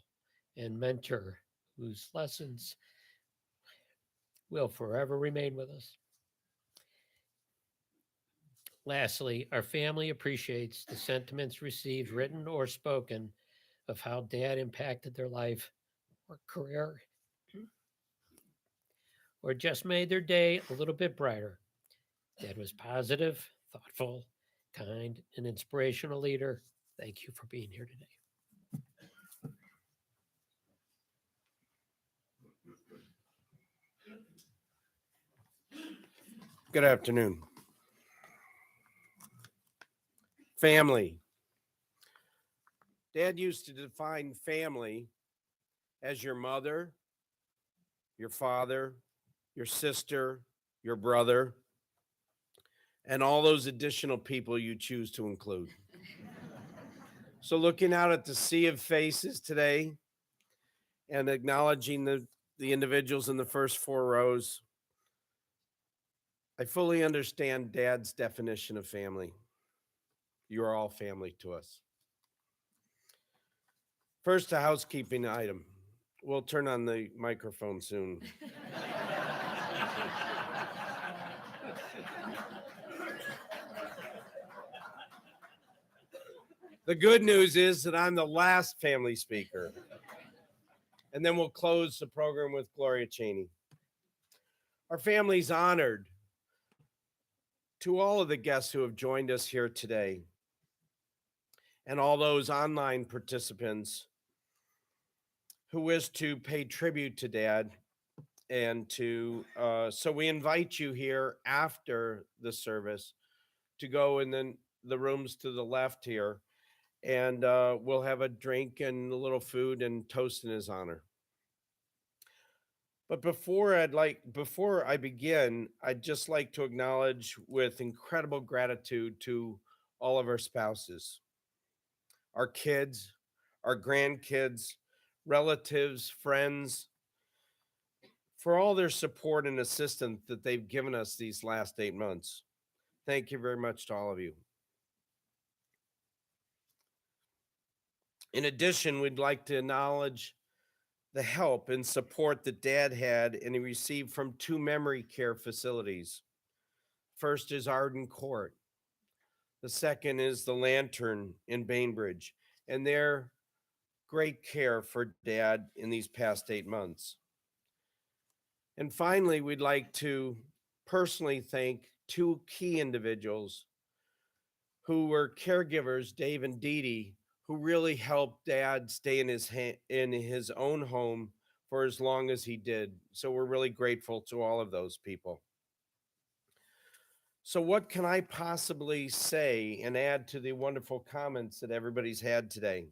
and mentor whose lessons will forever remain with us. Lastly, our family appreciates the sentiments received, written or spoken, of how Dad impacted their life or career, or just made their day a little bit brighter. Dad was positive, thoughtful, kind, and inspirational leader. Thank you for being here today. Good afternoon. Family. Dad used to define family as your mother, your father, your sister, your brother, and all those additional people you choose to include. So looking out at the sea of faces today and acknowledging the individuals in the first 4 rows, I fully understand Dad's definition of family. You are all family to us. First, a housekeeping item. We'll turn on the microphone soon. The good news is that I'm the last family speaker. And then we'll close the program with Gloria Cheney. Our family's honored to all of the guests who have joined us here today and all those online participants who wish to pay tribute to Dad and so we invite you here after the service to go in the rooms to the left here, and we'll have a drink and a little food and toast in his honor. But before I begin, I'd just like to acknowledge with incredible gratitude to all of our spouses, our kids, our grandkids, relatives, friends, for all their support and assistance that they've given us these last 8 months. Thank you very much to all of you. In addition, we'd like to acknowledge the help and support that Dad had and he received from 2 memory care facilities. First is Arden Court. The second is the Lantern in Bainbridge, and their great care for Dad in these past 8 months. And finally, we'd like to personally thank 2 key individuals who were caregivers, Dave and Dee Dee, who really helped Dad stay in his own home for as long as he did. So we're really grateful to all of those people. So what can I possibly say and add to the wonderful comments that everybody's had today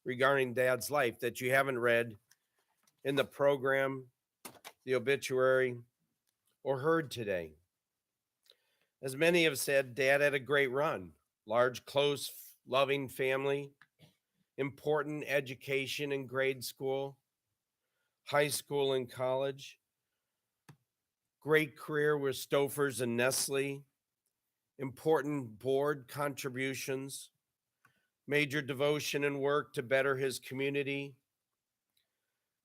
regarding Dad's life that you haven't read in the program, the obituary, or heard today? As many have said, Dad had a great run, large, close, loving family, important education in grade school, high school and college, great career with Stouffer's and Nestle, important board contributions, major devotion and work to better his community,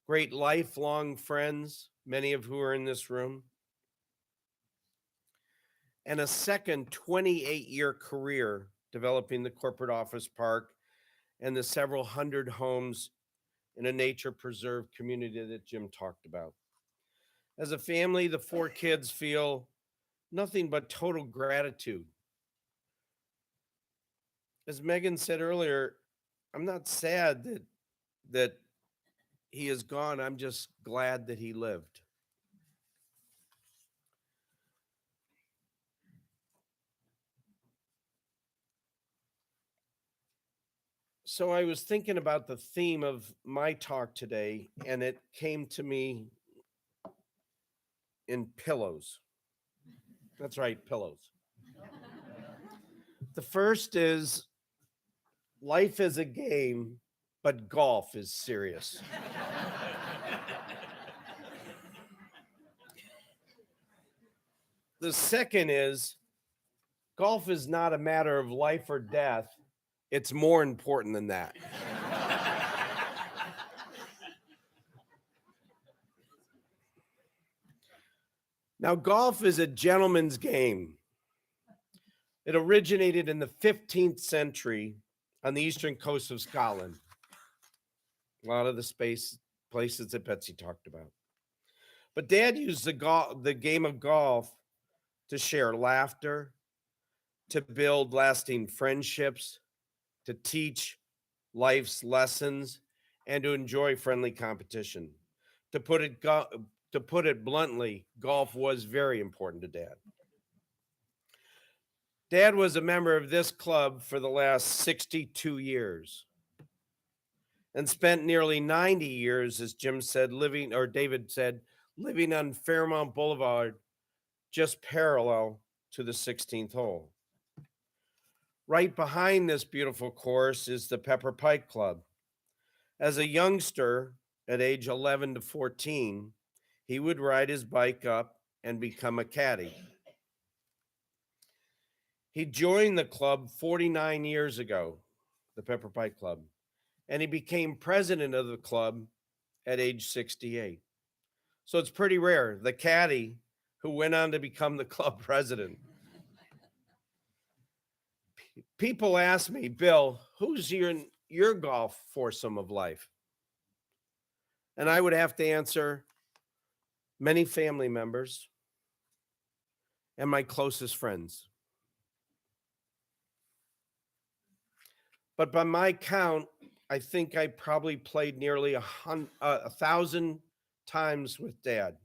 great lifelong friends, many of who are in this room, and a second 28-year career developing the corporate office park and the several hundred homes in a nature preserve community that Jim talked about. As a family, the 4 kids feel nothing but total gratitude. As Megan said earlier, I'm not sad that he is gone. I'm just glad that he lived. So I was thinking about the theme of my talk today, and it came to me in pillows. That's right, pillows. The first is life is a game, but golf is serious. The second is golf is not a matter of life or death. It's more important than that. Now, golf is a gentleman's game. It originated in the 15th century on the eastern coast of Scotland. A lot of the places that Betsy talked about. But Dad used the game of golf to share laughter, to build lasting friendships, to teach life's lessons, and to enjoy friendly competition. To put it bluntly, golf was very important to Dad. Dad was a member of this club for the last 62 years and spent nearly 90 years, as David said, living on Fairmount Boulevard, just parallel to the 16th hole. Right behind this beautiful course is the Pepper Pike Club. As a youngster, at age 11 to 14, he would ride his bike up and become a caddy. He joined the club 49 years ago, the Pepper Pike Club, and he became president of the club at age 68. So it's pretty rare, the caddy who went on to become the club president. People ask me, Bill, who's your golf foursome of life? And I would have to answer many family members and my closest friends. But by my count, I think I probably played nearly 1,000 times with Dad.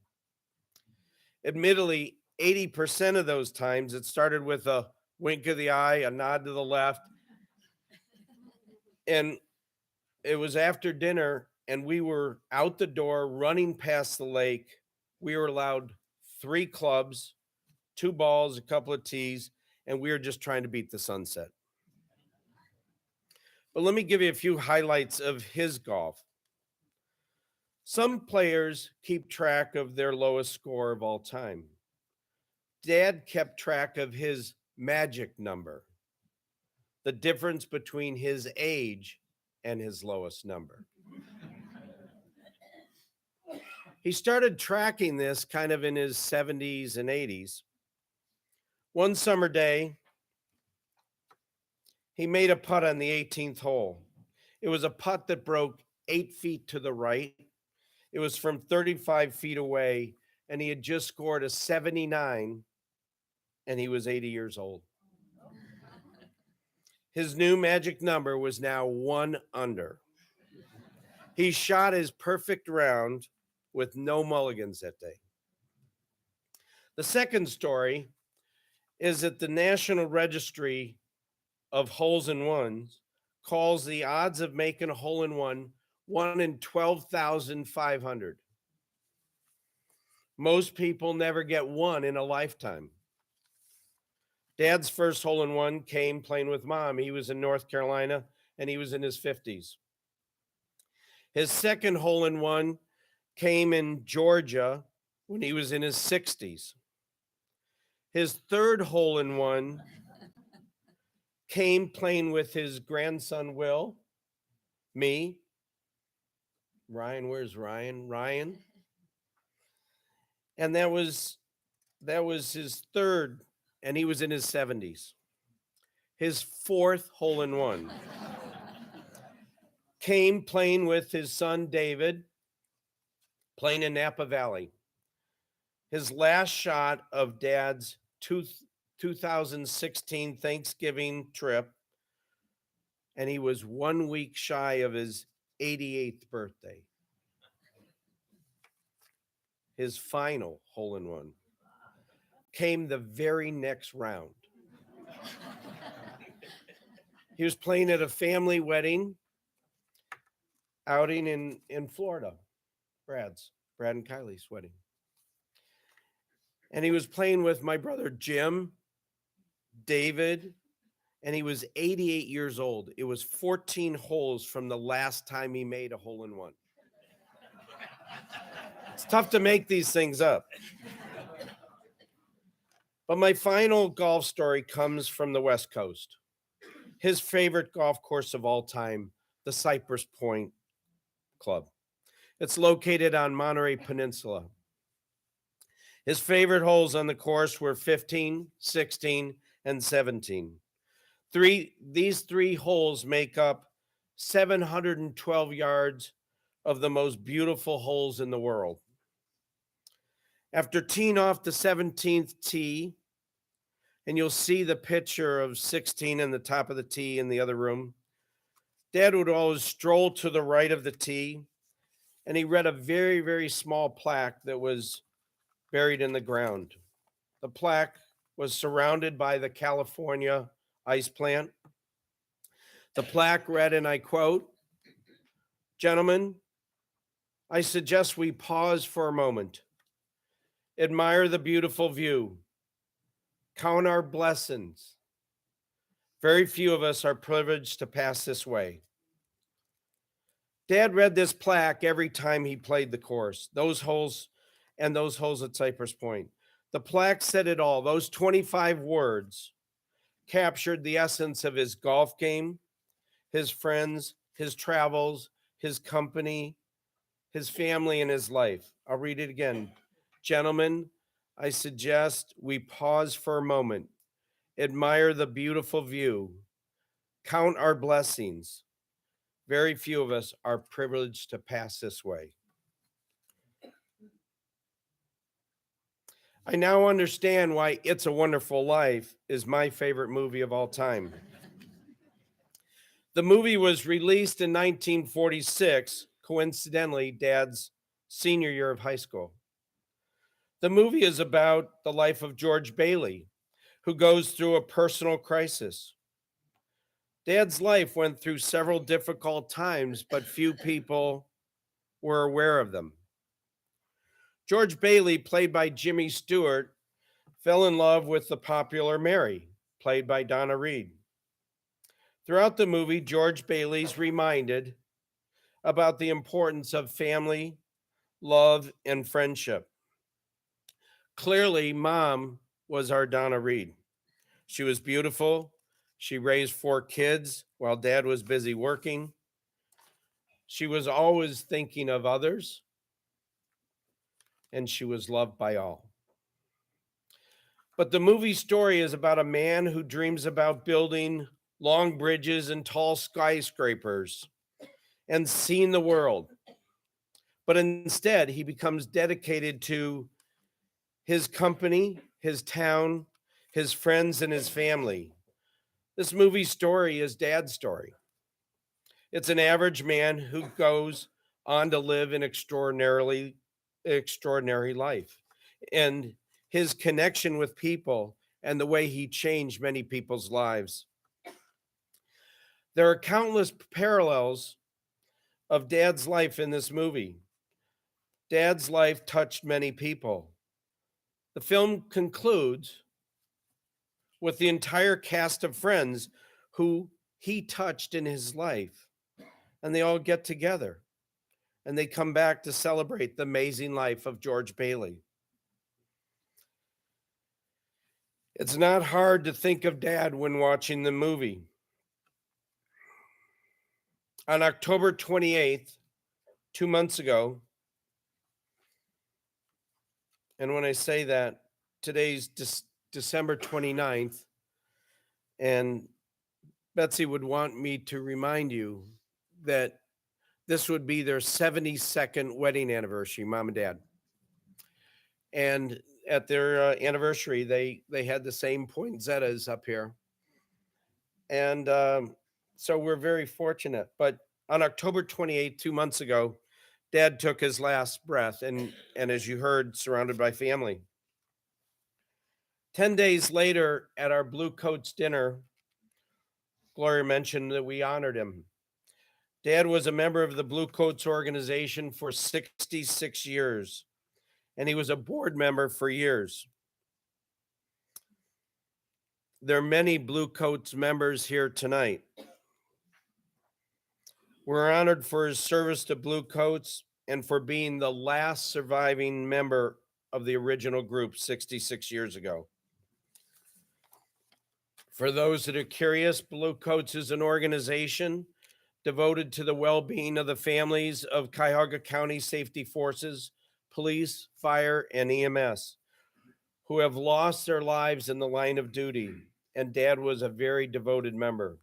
Admittedly, 80% of those times it started with a wink of the eye, a nod to the left. And it was after dinner and we were out the door running past the lake. We were allowed 3 clubs, 2 balls, a couple of tees, and we were just trying to beat the sunset. But let me give you a few highlights of his golf. Some players keep track of their lowest score of all time. Dad kept track of his magic number, the difference between his age and his lowest number. He started tracking this kind of in his 70s and 80s. One summer day, he made a putt on the 18th hole. It was a putt that broke 8 feet to the right. It was from 35 feet away, and he had just scored a 79, and he was 80 years old. His new magic number was now 1 under. He shot his perfect round with no mulligans that day. The second story is that the National Registry of Holes in Ones calls the odds of making a hole in 1 in 12,500. Most people never get one in a lifetime. Dad's first hole in 1 came playing with Mom. He was in North Carolina and he was in his 50s. His second hole in 1 came in Georgia when he was in his 60s. His third hole in 1 came playing with his grandson, Will, me, Ryan. Where's Ryan? Ryan. And that was his third, and he was in his 70s. His fourth hole in 1 came playing with his son, David, playing in Napa Valley. His last shot of Dad's 2016 Thanksgiving trip, and he was 1 week shy of his 88th birthday. His final hole in 1 came the very next round. He was playing at a family wedding outing in Florida, Brad and Kylie's wedding. And he was playing with my brother Jim, David, and he was 88 years old. It was 14 holes from the last time he made a hole in 1. It's tough to make these things up. But my final golf story comes from the West Coast. His favorite golf course of all time, the Cypress Point Club. It's located on Monterey Peninsula. His favorite holes on the course were 15, 16, and 17. These three holes make up 712 yards of the most beautiful holes in the world. After teeing off the 17th tee, and you'll see the picture of 16 in the top of the tee in the other room, Dad would always stroll to the right of the tee, and he read a very, very small plaque that was buried in the ground. The plaque was surrounded by the California ice plant. The plaque read, and I quote, "Gentlemen, I suggest we pause for a moment. Admire the beautiful view. Count our blessings. Very few of us are privileged to pass this way." Dad read this plaque every time he played the course, those holes at Cypress Point. The plaque said it all. Those 25 words captured the essence of his golf game, his friends, his travels, his company, his family, and his life. I'll read it again. Gentlemen, I suggest we pause for a moment, admire the beautiful view, count our blessings. Very few of us are privileged to pass this way. I now understand why It's a Wonderful Life is my favorite movie of all time. The movie was released in 1946, coincidentally, Dad's senior year of high school. The movie is about the life of George Bailey, who goes through a personal crisis. Dad's life went through several difficult times, but few people were aware of them. George Bailey, played by Jimmy Stewart, fell in love with the popular Mary, played by Donna Reed. Throughout the movie, George Bailey's reminded about the importance of family, love, and friendship. Clearly, Mom was our Donna Reed. She was beautiful. She raised 4 kids while Dad was busy working. She was always thinking of others, and she was loved by all. But the movie story is about a man who dreams about building long bridges and tall skyscrapers and seeing the world. But instead, he becomes dedicated to his company, his town, his friends, and his family. This movie story is Dad's story. It's an average man who goes on to live an extraordinarily extraordinary life and his connection with people and the way he changed many people's lives. There are countless parallels of Dad's life in this movie. Dad's life touched many people. The film concludes with the entire cast of friends who he touched in his life, and they all get together and they come back to celebrate the amazing life of George Bailey. It's not hard to think of Dad when watching the movie. On October 28th, 2 months ago, and when I say that, today's December 29th, and Betsy would want me to remind you that this would be their 72nd wedding anniversary, Mom and Dad. And at their anniversary, they had the same poinsettias up here. And so we're very fortunate. But on October 28th, 2 months ago, Dad took his last breath, and as you heard, surrounded by family. 10 days later, at our Blue Coats dinner, Gloria mentioned that we honored him. Dad was a member of the Blue Coats organization for 66 years, and he was a board member for years. There are many Blue Coats members here tonight. We're honored for his service to Blue Coats and for being the last surviving member of the original group 66 years ago. For those that are curious, Blue Coats is an organization devoted to the well-being of the families of Cuyahoga County Safety Forces, police, fire, and EMS who have lost their lives in the line of duty, and Dad was a very devoted member.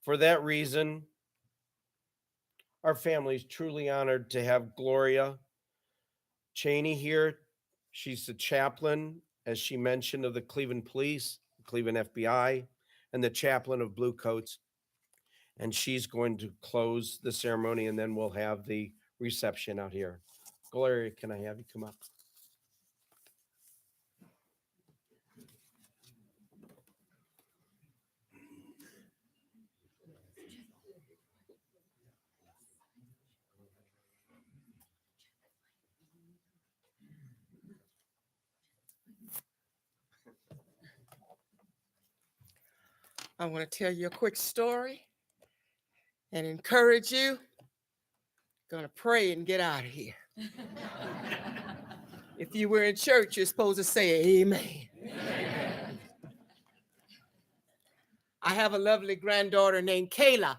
For that reason, our family is truly honored to have Gloria Cheney here. She's the chaplain, as she mentioned, of the Cleveland Police, Cleveland FBI, and the chaplain of Blue Coats. And she's going to close the ceremony, and then we'll have the reception out here. Gloria, can I have you come up? I want to tell you a quick story and encourage you. Gonna pray and get out of here. If you were in church, you're supposed to say amen. Amen. I have a lovely granddaughter named Kayla.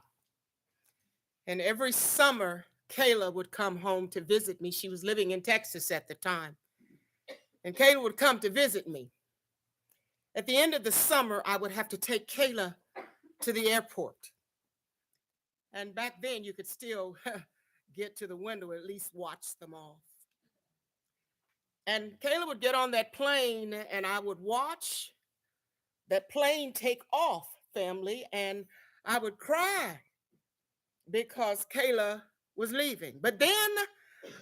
And every summer, Kayla would come home to visit me. She was living in Texas at the time. And Kayla would come to visit me. At the end of the summer, I would have to take Kayla to the airport. And back then, you could still get to the window, at least watch them off. And Kayla would get on that plane, and I would watch that plane take off, family, and I would cry because Kayla was leaving. But then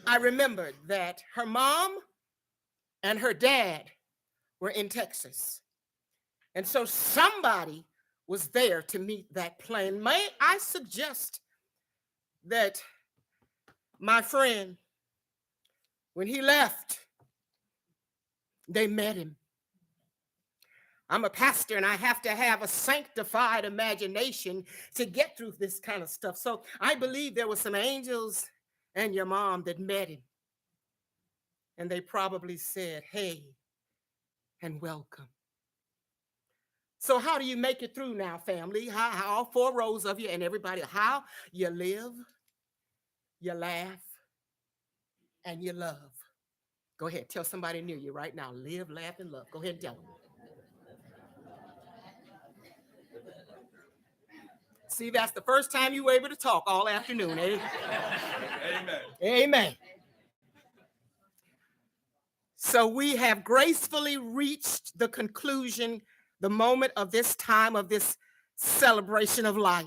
I remembered that her mom and her dad were in Texas. And so somebody was there to meet that plane. May I suggest that my friend, when he left, they met him. I'm a pastor and I have to have a sanctified imagination to get through this kind of stuff. So I believe there were some angels and your mom that met him. And they probably said, hey, and welcome. So how do you make it through now, family? How all 4 rows of you and everybody, how you live, you laugh, and you love. Go ahead, tell somebody near you right now, live, laugh, and love. Go ahead and tell them. See, that's the first time you were able to talk all afternoon, eh? Amen. Amen. So we have gracefully reached the conclusion, the moment of this time of this celebration of life.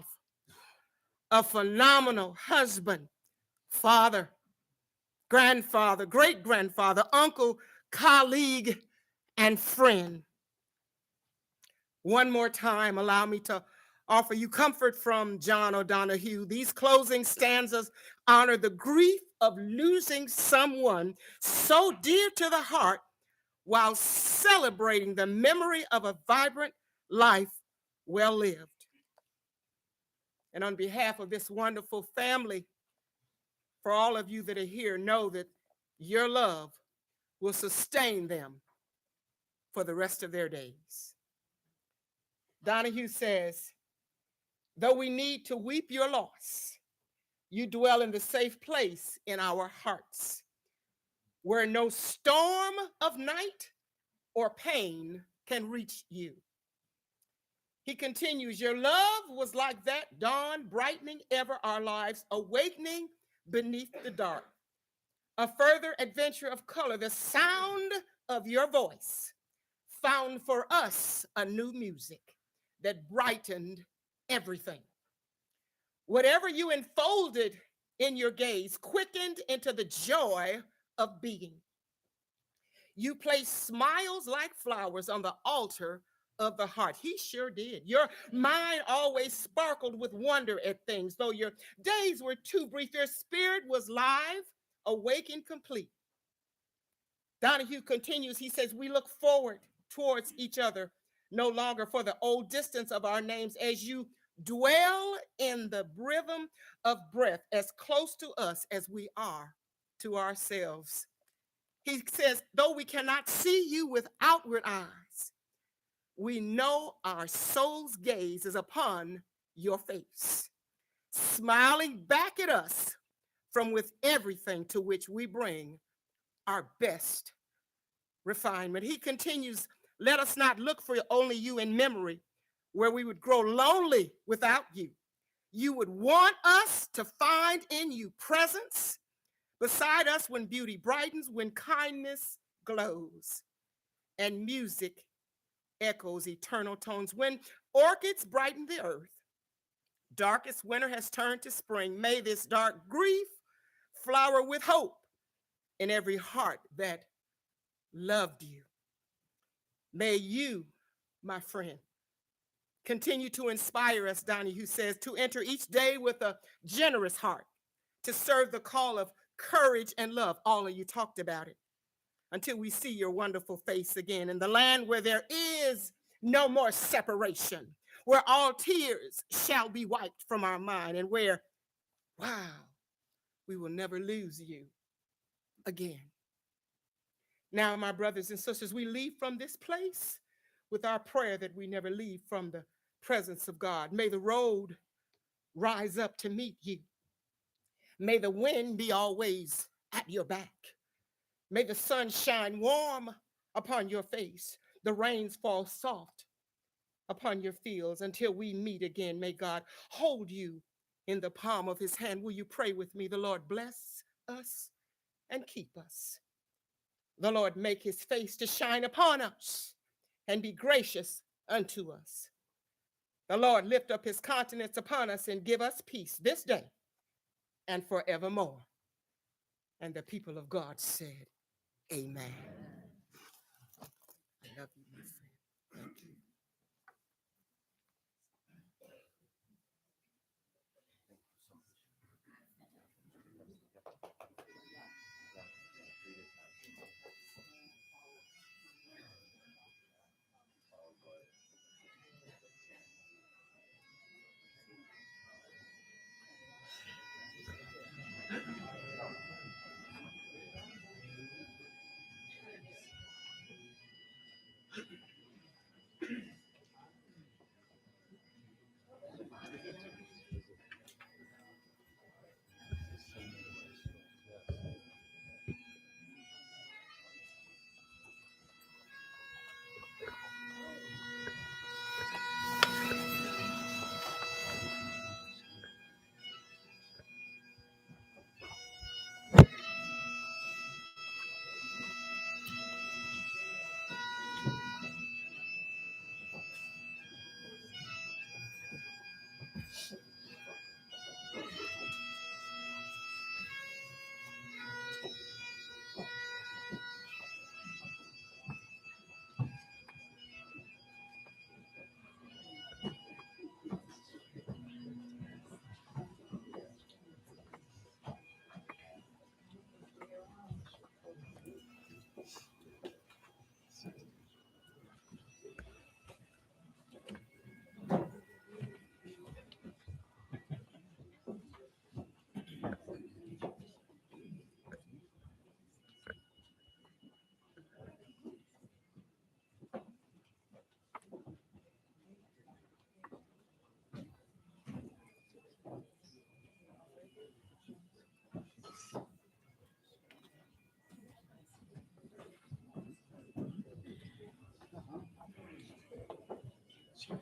A phenomenal husband, father, grandfather, great grandfather, uncle, colleague, and friend. One more time, allow me to offer you comfort from John O'Donohue. These closing stanzas honor the grief of losing someone so dear to the heart while celebrating the memory of a vibrant life well lived. And on behalf of this wonderful family, for all of you that are here, know that your love will sustain them for the rest of their days. Donahue says, though we need to weep your loss, you dwell in the safe place in our hearts, where no storm of night or pain can reach you. He continues, your love was like that dawn brightening ever our lives, awakening beneath the dark. A further adventure of color, the sound of your voice found for us a new music that brightened everything. Whatever you enfolded in your gaze quickened into the joy of being. You placed smiles like flowers on the altar of the heart. He sure did. Your mind always sparkled with wonder at things. Though your days were too brief, your spirit was live, awake, and complete. Donahue continues, he says, we look forward towards each other, no longer for the old distance of our names, as you dwell in the rhythm of breath, as close to us as we are to ourselves. He says, though we cannot see you with outward eyes, we know our soul's gaze is upon your face, smiling back at us from with everything to which we bring our best refinement. He continues, let us not look for only you in memory, where we would grow lonely without you. You would want us to find in you presence beside us when beauty brightens, when kindness glows, and music echoes eternal tones. When orchids brighten the earth, darkest winter has turned to spring. May this dark grief flower with hope in every heart that loved you. May you, my friend, continue to inspire us, Donahue says, to enter each day with a generous heart, to serve the call of courage and love. All of you talked about it. Until we see your wonderful face again in the land where there is no more separation, where all tears shall be wiped from our mind, and where, wow, we will never lose you again. Now, my brothers and sisters, we leave from this place with our prayer that we never leave from the presence of God. May the road rise up to meet you. May the wind be always at your back. May the sun shine warm upon your face, the rains fall soft upon your fields. Until we meet again, may God hold you in the palm of his hand. Will you pray with me? The Lord bless us and keep us. The Lord make his face to shine upon us and be gracious unto us. The Lord lift up his countenance upon us and give us peace this day and forevermore. And the people of God said, amen. I love you, my friend. Thank you. Yep.